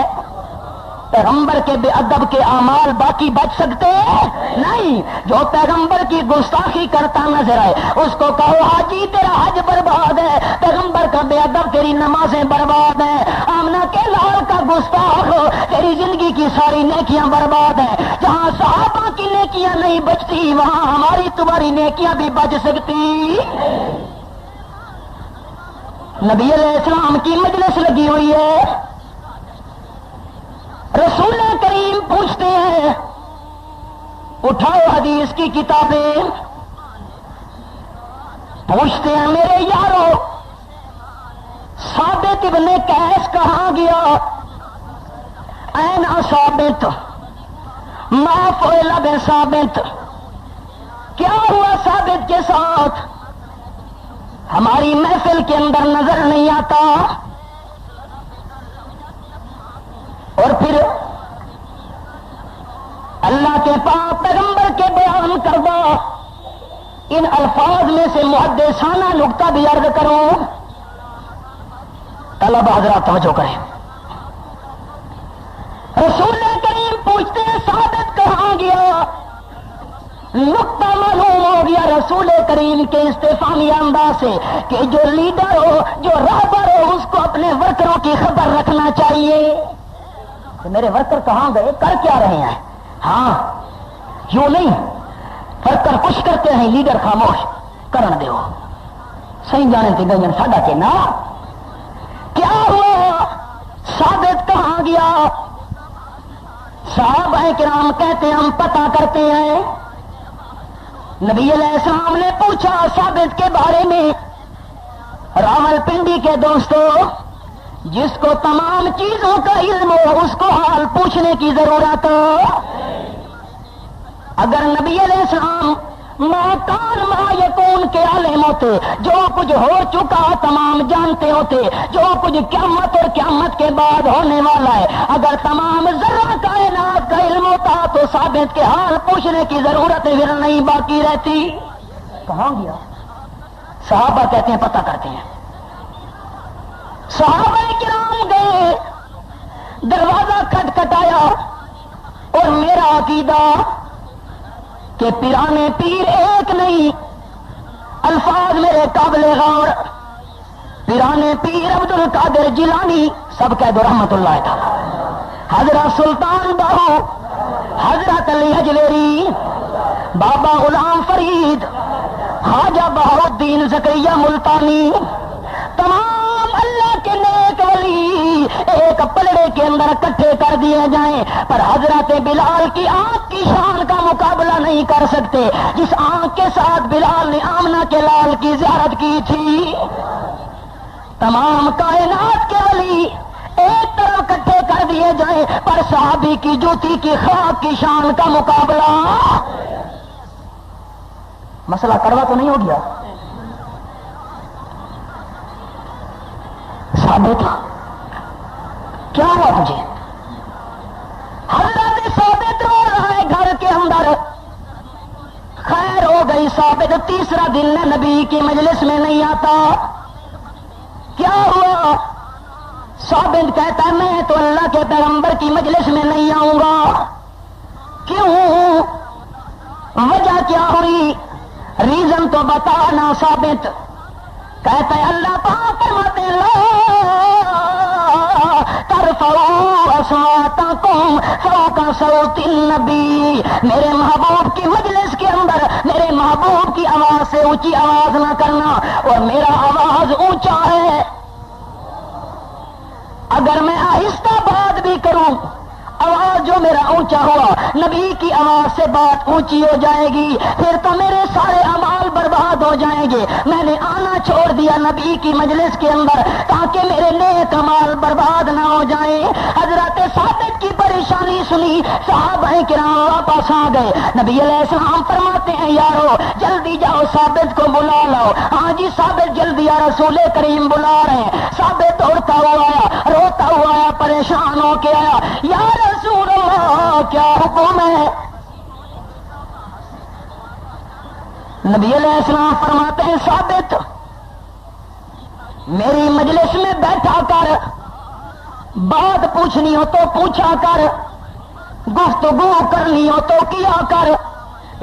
A: پیغمبر کے بے ادب کے اعمال باقی بچ سکتے نہیں۔ جو پیغمبر کی گستاخی کرتا نظر آئے اس کو کہو حاجی تیرا حج برباد ہے، پیغمبر کا بے ادب تیری نمازیں برباد ہیں، آمنہ کے لال کا گستاخ تیری زندگی کی ساری نیکیاں برباد ہیں۔ جہاں صحابہ کی نیکیاں نہیں بچتی وہاں ہماری تمہاری نیکیاں بھی بچ سکتی۔ نبی علیہ السلام کی مجلس لگی ہوئی ہے، رسول کریم پوچھتے ہیں اٹھاؤ حدیث کی کتابیں، پوچھتے ہیں میرے یارو ثابت ابن قیس کہاں گیا؟ این ثابت ما فعل بثابت، کیا ہوا ثابت کے ساتھ؟ ہماری محفل کے اندر نظر نہیں آتا۔ اور پھر اللہ کے پاک پیغمبر کے بیان کردہ ان الفاظ میں سے محدثانہ نکتہ بھی عرض کروں، طلبہ حضرات توجہ کریں۔ رسول کریم پوچھتے ہیں ثابت کہاں گیا؟ نقطہ معلوم ہو گیا رسول کریم کے استفہامی انداز سے کہ جو لیڈر ہو، جو رہبر ہو، اس کو اپنے ورکروں کی خبر رکھنا چاہیے کہ میرے ورکر کہاں گئے، کر کیا رہے ہیں۔ ہاں یوں نہیں، ورکر کچھ کرتے ہیں لیڈر خاموش کرن دو، صحیح جانے تھے گئے ساڈا کے نا کیا ہوا؟ ثابت کہاں گیا؟ صحابہ کرام کہتے ہیں ہم پتہ کرتے ہیں۔ نبی علیہ السلام نے پوچھا ثابت کے بارے میں، راول پنڈی کے دوستو، جس کو تمام چیزوں کا علم ہو اس کو حال پوچھنے کی ضرورت۔ اگر نبی علیہ السلام ما کان ما یکون کے عالم ہوتے، جو کچھ ہو چکا تمام جانتے ہوتے، جو کچھ قیامت اور قیامت کے بعد ہونے والا ہے، اگر تمام ذرہ کائنات کا علم ہوتا تو ثابت کے حال پوچھنے کی ضرورت پھر نہیں باقی رہتی۔ کہاں گیا؟ صحابہ کہتے ہیں پتہ کرتے ہیں۔ صحابہ کرام گئے، دروازہ کھٹکھٹایا، اور میرا عقیدہ کہ پیرانے پیر ایک نہیں، الفاظ میرے قابل غور، پیرانے پیر عبد القادر جیلانی سب کہہ دو رحمت اللہ تعالی، حضرت سلطان باہو، حضرت علی حجویری، بابا غلام فرید، خواجہ بہاؤالدین زکریا ملتانی، تمام اللہ کے نیک ولی ایک پلڑے کے اندر اکٹھے کر دیے جائیں، پر حضرت بلال کی آنکھ کی شان کا مقابلہ نہیں کر سکتے جس آنکھ کے ساتھ بلال نے آمنہ کے لال کی زیارت کی تھی۔ تمام کائنات کے ولی ایک طرف اکٹھے کر دیے جائیں، پر صحابی کی جوتی کی خاک کی شان کا مقابلہ۔ مسئلہ کڑوا تو نہیں ہو گیا؟ ثابت کیا ہوا تجھے؟ حضرت ثابت رو رہا ہے گھر کے اندر، خیر ہو گئی ثابت تیسرا دن نبی کی مجلس میں نہیں آتا۔ کیا ہوا؟ ثابت کہتا ہے میں تو اللہ کے پیغمبر کی مجلس میں نہیں آؤں گا۔ کیوں؟ وجہ کیا ہوئی؟ ریزن تو بتانا ثابت۔ کہتا ہے اللہ پاک فرماتے ترفعوا اصواتکم فوق صوت النبی، میرے محبوب کی مجلس کے اندر میرے محبوب کی آواز سے اونچی آواز نہ کرنا، اور میرا آواز اونچا ہے، اگر میں آہستہ بات بھی کروں آواز جو میرا اونچا ہوا نبی کی آواز سے بات اونچی ہو جائے گی، پھر تو میرے سارے اعمال برباد ہو جائیں گے۔ میں نے آنا چھوڑ دیا نبی کی مجلس کے اندر تاکہ میرے نیک اعمال برباد نہ ہو جائیں۔ حضرت ثابت کی پریشانی سنی، صحابہ کرام واپس آ گئے۔ نبی علیہ السلام فرماتے ہیں یارو جلدی جاؤ ثابت کو بلا لاؤ۔ ہاں جی ثابت جلدی یا رسول کریم بلا رہے ہیں۔ ثابت دوڑتا ہوا آیا، روتا ہوا آیا، پریشان ہو کے آیا، یا رسول اللہ کیا حکم ہے؟ نبی علیہ السلام فرماتے ہیں ثابت میری مجلس میں بیٹھا کر، بات پوچھنی ہو تو پوچھا کر، گفتگو کرنی ہو تو کیا کر۔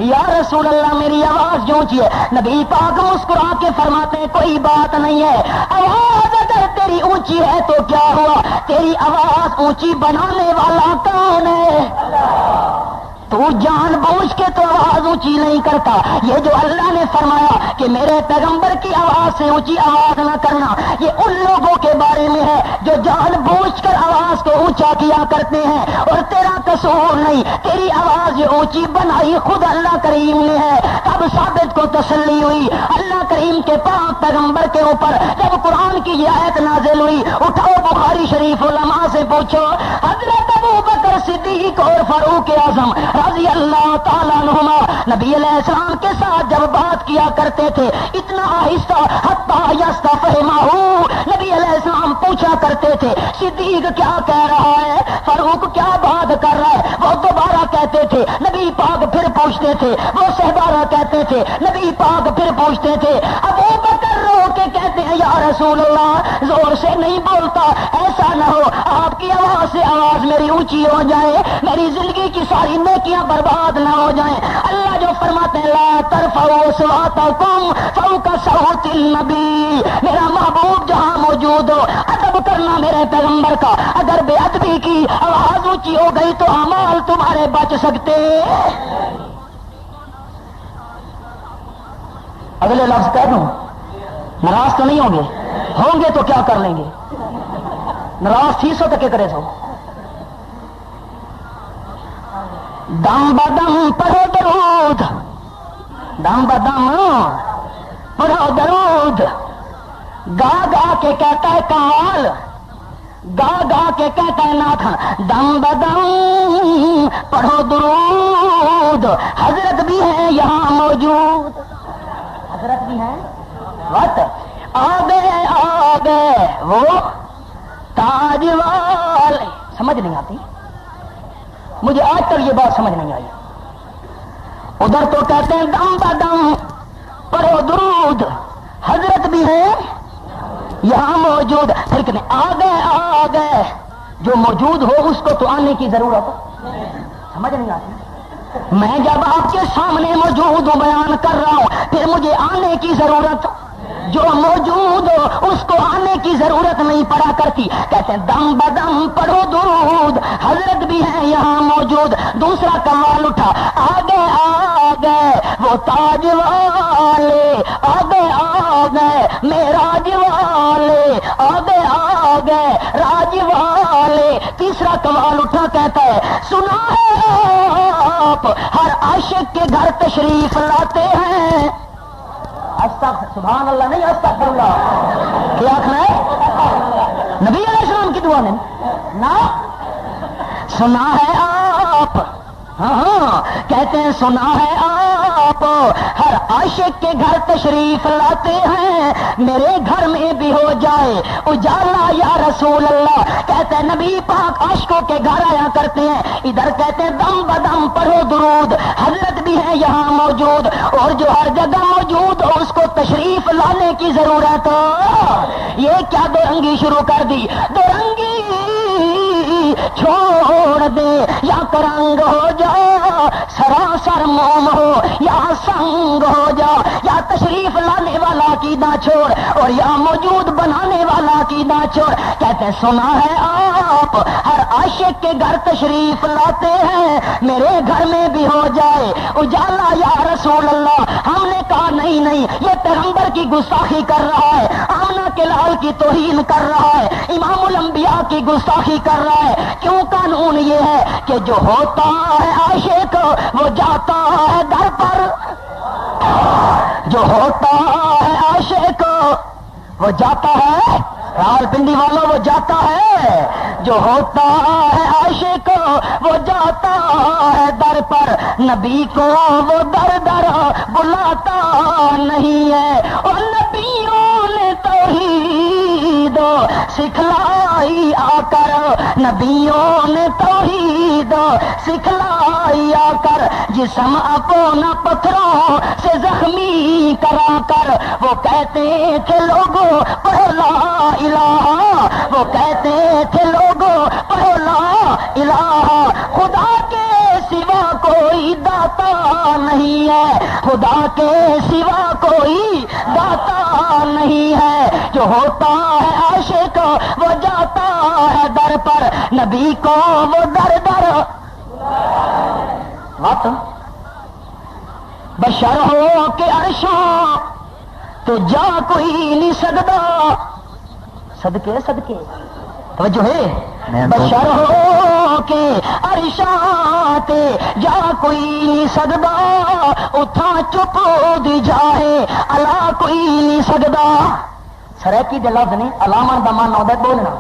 A: یا رسول اللہ میری آواز جو اونچی ہے، نبی پاک مسکرا کے فرماتے ہیں کوئی بات نہیں ہے، آواز اگر تیری اونچی ہے تو کیا ہوا، تیری آواز اونچی بنانے والا کون ہے؟ تو جان بوجھ کے تو آواز اونچی نہیں کرتا۔ یہ جو اللہ نے فرمایا کہ میرے پیغمبر کی آواز سے اونچی آواز نہ کرنا، یہ ان لوگوں کے بارے میں ہے جو جان بوجھ کر آواز کو اونچا کیا کرتے ہیں، اور تیرا قصور نہیں، تیری آواز یہ اونچی بنائی خود اللہ کریم نے ہے۔ تب ثابت کو تسلی ہوئی، اللہ کریم کے پاک پیغمبر کے اوپر جب قرآن کی یہ آیت نازل ہوئی، اٹھاؤ بخاری شریف علماء سے پوچھو، حضرت ابو بکر صدیق اور فاروق اعظم رضی اللہ تعالیٰ عنہما نبی علیہ السلام کے ساتھ جب بات کیا کرتے تھے اتنا آہستہ حتیٰ یستفہمہ، نبی علیہ السلام پوچھا کرتے تھے صدیق کیا کہہ رہا ہے، فاروق کیا بات کر رہا ہے، وہ دوبارہ کہتے تھے، نبی پاک پھر پوچھتے تھے، وہ سہبارہ کہتے تھے، نبی پاک پھر پوچھتے تھے۔ ابو بکر رو کے کہتے ہیں یا رسول اللہ زور سے نہیں بولتا، ایسا نہ ہو آپ کی آواز سے آواز میری اونچی ہو جائے، میری زندگی کی ساری نیکیاں برباد نہ ہو جائیں۔ اللہ جو فرماتے ہیں لا ترفعوا اصواتکم فوق صوت النبی، میرا محبوب جہاں موجود ہو ادب کرنا میرے پیغمبر کا، اگر بے ادبی کی آواز اونچی ہو گئی تو اعمال تمہارے بچ سکتے۔ اگلے لفظ کہہ دوں، ناراض تو نہیں ہوں گے تو کیا کر لیں گے، ناراض تھی سو تک کرے سو، دم بدم پڑھو درود، دم بدم پڑھو درود، گا گا کے کہتا ہے کمال، گا گا کے کہتا ہے ناتھ، دم بدم پڑھو درود، حضرت بھی ہے یہاں موجود، حضرت بھی ہے، وقت آ گئے وہ تاج والے، سمجھ نہیں آتی مجھے آج تک یہ بات سمجھ نہیں آئی۔ ادھر تو کہتے ہیں دم بدم پڑھو درود، حضرت بھی ہے یہاں موجود، پھر کہتے ہیں آ گئے، جو موجود ہو اس کو تو آنے کی ضرورت، سمجھ نہیں آتی۔ میں جب آپ کے سامنے موجود ہوں بیان کر رہا ہوں، پھر مجھے آنے کی ضرورت، جو موجود ہو اس کو آنے کی ضرورت نہیں پڑا کرتی. کہتے ہیں دم بدم پڑھو درود، حضرت بھی ہیں یہاں موجود. دوسرا کمال اٹھا، آگے آ گئے وہ تاج والے، آگے آ گئے معراج والے، آگے آ گئے راج والے. تیسرا کمال اٹھا، کہتا ہے سنا ہے آپ ہر عاشق کے گھر تشریف لاتے ہیں. سبحان اللہ نہیں استغفر اللہ، کیا آخنا ہے؟ نبی علیہ السلام کی دعا نے نا سنا ہے آپ، ہاں کہتے ہیں سنا ہے آپ ہر عاشق کے گھر تشریف لاتے ہیں، میرے گھر میں بھی ہو جائے اجالا یا رسول اللہ. کہتے ہیں نبی پاک عاشقوں کے گھر آیا کرتے ہیں. ادھر کہتے ہیں دم بدم پڑھو درود، حضرت بھی ہے یہاں موجود، اور جو ہر جگہ موجود ہو اس کو تشریف لانے کی ضرورت. یہ کیا دو رنگی شروع کر دی؟ دو رنگی چھوڑ دے، یا کرنگ ہو جا سراسر موم ہو، یا سنگ ہو جا، یا تشریف لانے والا کی نہ چھوڑ اور یا موجود بنانے والا کی نہ چھوڑ. کہتے ہیں سنا ہے آپ ہر عاشق کے گھر تشریف لاتے ہیں، میرے گھر میں بھی ہو جائے اجالا یا رسول اللہ. ہم نے کہا نہیں نہیں، یہ پیغمبر کی گستاخی کر رہا ہے، آمنہ کے لال کی توہین کر رہا ہے، امام الانبیاء کی گستاخی کر رہا ہے. کیوں؟ قانون یہ ہے کہ جو ہوتا ہے عاشق وہ جاتا ہے در پر، جو ہوتا ہے عاشق وہ جاتا ہے، راول پنڈی والوں وہ جاتا ہے، جو ہوتا ہے عاشق وہ جاتا ہے در پر. نبی کو وہ در در بلاتا نہیں ہے، اور نبیوں نے توحید سکھلائی آ کر، نبیوں نے توحید سکھلائی آ کر، جسم اپنا پتھروں سے زخمی کرا کر. وہ کہتے تھے لوگوں پڑھو لا الہ، وہ کہتے تھے لوگوں پڑھو لا الہ. خدا کے سوا کوئی داتا نہیں ہے، خدا کے سوا کوئی داتا نہیں ہے. جو ہوتا ہے عاشق وہ جاتا ہے در پر، نبی کو وہ در در بشر ہو کے عرشوں تو جا کوئی نہیں سکتا. صدقے صدقے توجہ ہے، بشر ہو کے عرشاں جا کوئی نہیں سکتا، اتھا چپ دی جائے الا کوئی نہیں سکتا. سریکی دے لفظ نہیں، علامہ دا معنی ہوتا ہے بولنا.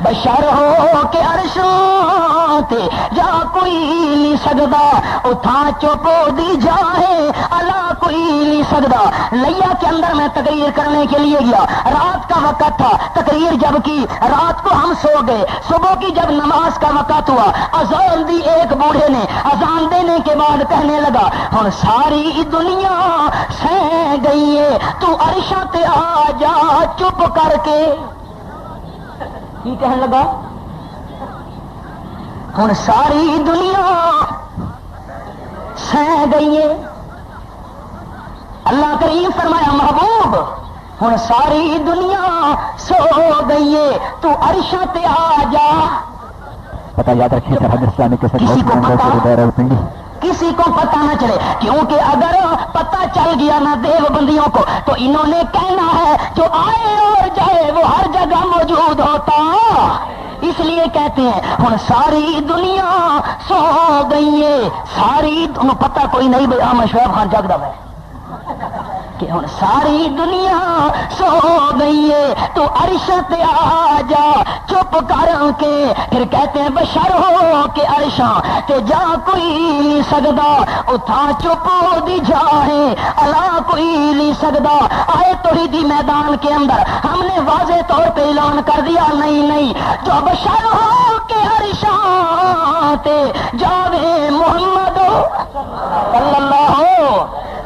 A: بشر ہو کے عرشاں تے جا کوئی نہیں سکتا، اتھا چپ دی جائے الا کوئی نہیں سکتا. لیا کے اندر میں تقریر کرنے کے لیے گیا، رات کا وقت تھا، تقریر جب کی رات کو ہم سو گئے. صبح کی جب نماز کا وقت ہوا، اذان دی. ایک بوڑھے نے اذان دینے کے بعد کہنے لگا ہن ساری دنیا سہ گئی ہے، تو عرشاں تے آ جا چپ کر کے. کی کہنے لگا؟ ہن ساری دنیا سہ گئی ہے. اللہ کریم فرمایا محبوب ہن ساری دنیا سو گئی ہے، تو عرشاں تے آ جا.
B: پتہ یاد رکھیں اسلامی کے ساتھ
A: کسی کو پتہ نہ چلے، کیونکہ اگر پتہ چل گیا نا دیو بندیوں کو تو انہوں نے کہنا ہے جو آئے اور جائے وہ ہر جگہ موجود ہوتا. اس لیے کہتے ہیں ہن ساری دنیا سو گئی ہے. ساری انہوں پتہ کوئی نہیں بھائی میں شعیب خان جاگدا ہے کہ ہن ساری دنیا سو گئی ہے، تو عرش تے آ جا چپ کر کے. پھر کہتے ہیں بشر ہو کے عرشاں تے جا کوئی نہیں سکتا، اتھا چپ دی جائے الا کوئی نہیں سکتا. آئے توحیدی میدان کے اندر ہم نے واضح طور پہ اعلان کر دیا نہیں نہیں، جو بشر ہو کے عرشاں تے جاوے محمد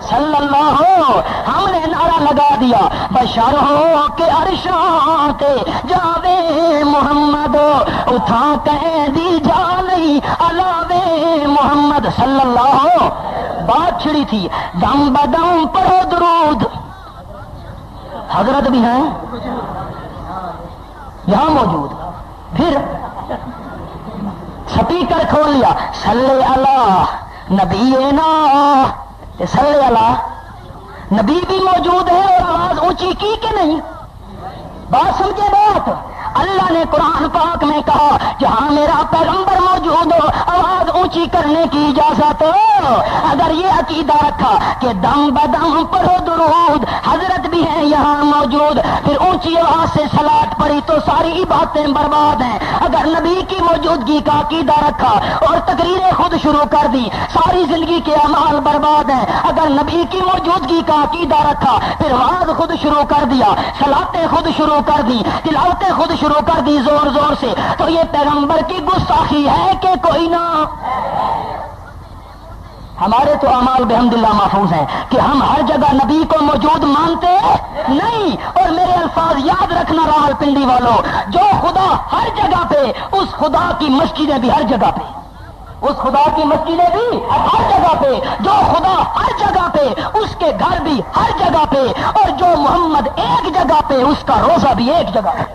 A: صلی اللہ ہم نے نعرہ لگا دیا بشر ہو کے عرشاں تے جاوے محمد، اتھا کہہ دی جا نہیں صلی علی محمد صلی اللہ. بات چھڑی تھی دم بدم پڑھو درود. حضرت بھی ہیں یہاں موجود. پھر سپیکر کھول لیا صلی علی نبینا. صلی علی نبی بھی موجود ہے اور آواز اونچی کی کہ نہیں؟ بات سمجھے بات. اللہ نے قرآن پاک میں کہا جہاں میرا پیغمبر موجود ہو آواز اونچی کرنے کی اجازت ہو. اگر یہ عقیدہ رکھا کہ دم بدم پڑھو درود حضرت بھی ہیں یہاں موجود پھر اونچی آواز سے صلاۃ پڑھی تو ساری باتیں برباد ہیں. اگر نبی کی موجودگی کا عقیدہ رکھا اور تقریریں خود شروع کر دی ساری زندگی کے اعمال برباد ہیں. اگر نبی کی موجودگی کا عقیدہ رکھا پھر وعظ خود شروع کر دیا صلاتیں خود شروع کر دی تلاوتیں خود شروع کر دی زور زور سے تو یہ پیغمبر کی گستاخی ہے کہ کوئی نہ. ہمارے تو اعمال بحمداللہ محفوظ ہیں کہ ہم ہر جگہ نبی کو موجود مانتے نہیں. اور میرے الفاظ یاد رکھنا راول پنڈی والوں جو خدا ہر جگہ پہ اس خدا کی مسجدیں بھی ہر جگہ پہ اس خدا کی مسجدیں بھی ہر جگہ پہ جو خدا ہر جگہ پہ اس کے گھر بھی ہر جگہ پہ اور جو محمد ایک جگہ پہ اس کا روزہ بھی ایک جگہ پہ.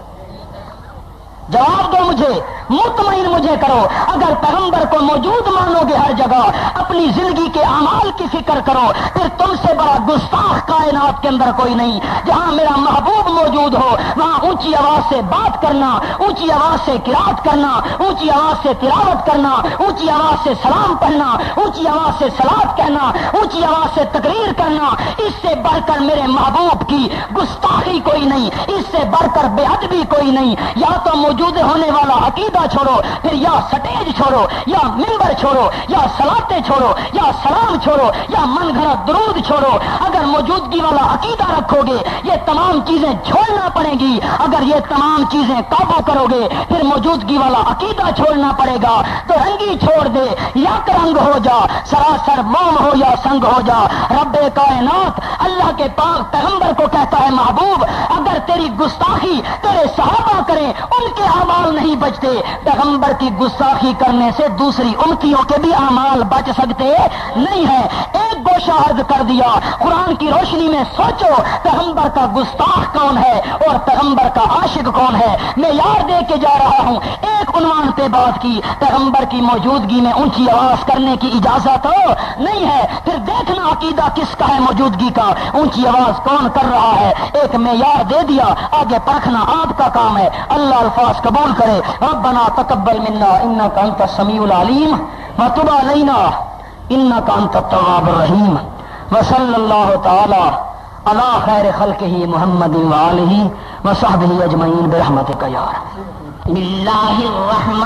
A: جواب دو مجھے مطمئن مجھے کرو. اگر پیغمبر کو موجود مانو گے ہر جگہ اپنی زندگی کے اعمال کی فکر کرو پھر تم سے بڑا گستاخ کائنات کے اندر کوئی نہیں. جہاں میرا محبوب موجود ہو وہاں اونچی آواز سے بات کرنا اونچی آواز سے قرات کرنا اونچی آواز سے تلاوت کرنا اونچی آواز سے سلام پڑھنا اونچی آواز سے صلات کہنا اونچی آواز سے تقریر کرنا اس سے بڑھ کر میرے محبوب کی گستاخی کوئی نہیں. اس سے بڑھ کر بے ادبی کوئی نہیں. یا تو موجود ہونے والا عقیدہ چھوڑو پھر یا سٹیج چھوڑو یا ممبر چھوڑو یا صلاتیں چھوڑو یا سلام چھوڑو یا من گھڑت درود چھوڑو. اگر موجودگی والا عقیدہ رکھو گے یہ تمام چیزیں چھوڑنا پڑے گی. اگر یہ تمام چیزیں قابو کرو گے پھر موجودگی والا عقیدہ چھوڑنا پڑے گا. تو رنگی چھوڑ دے یا رنگ ہو جا سراسر موم ہو یا سنگ ہو جا. رب کائنات اللہ کے پاک پیغمبر کو کہتا ہے محبوب اگر تیری گستاخی تیرے صحابہ کریں ان کے اعمال نہیں بچتے پیغمبر کی گستاخی کرنے سے دوسری امتیوں کے بھی اعمال بچ سکتے نہیں ہیں. ایک گوشہ عرض کر دیا قرآن کی روشنی میں سوچو پیغمبر کا گستاخ کون ہے اور پیغمبر کا عاشق کون ہے. میں یاد دے کے جا رہا ہوں ایک عنوان پہ بات کی پیغمبر کی موجودگی میں اونچی آواز کرنے کی اجازت ہو نہیں ہے. پھر دیکھنا عقیدہ کس کا ہے موجودگی کا اونچی آواز کون کر رہا ہے. ایک معیار دے دیا آگے پرکھنا آپ کا کام ہے. اللہ الفاظ قبول کرے. ربنا تقبل منا انك انت السميع العليم وتب علينا انك انت التواب الرحيم وصلى الله تعالى على خير خلقه محمد وآله وصحبه اجمعين برحمتك يا رب. بسم الله الرحمن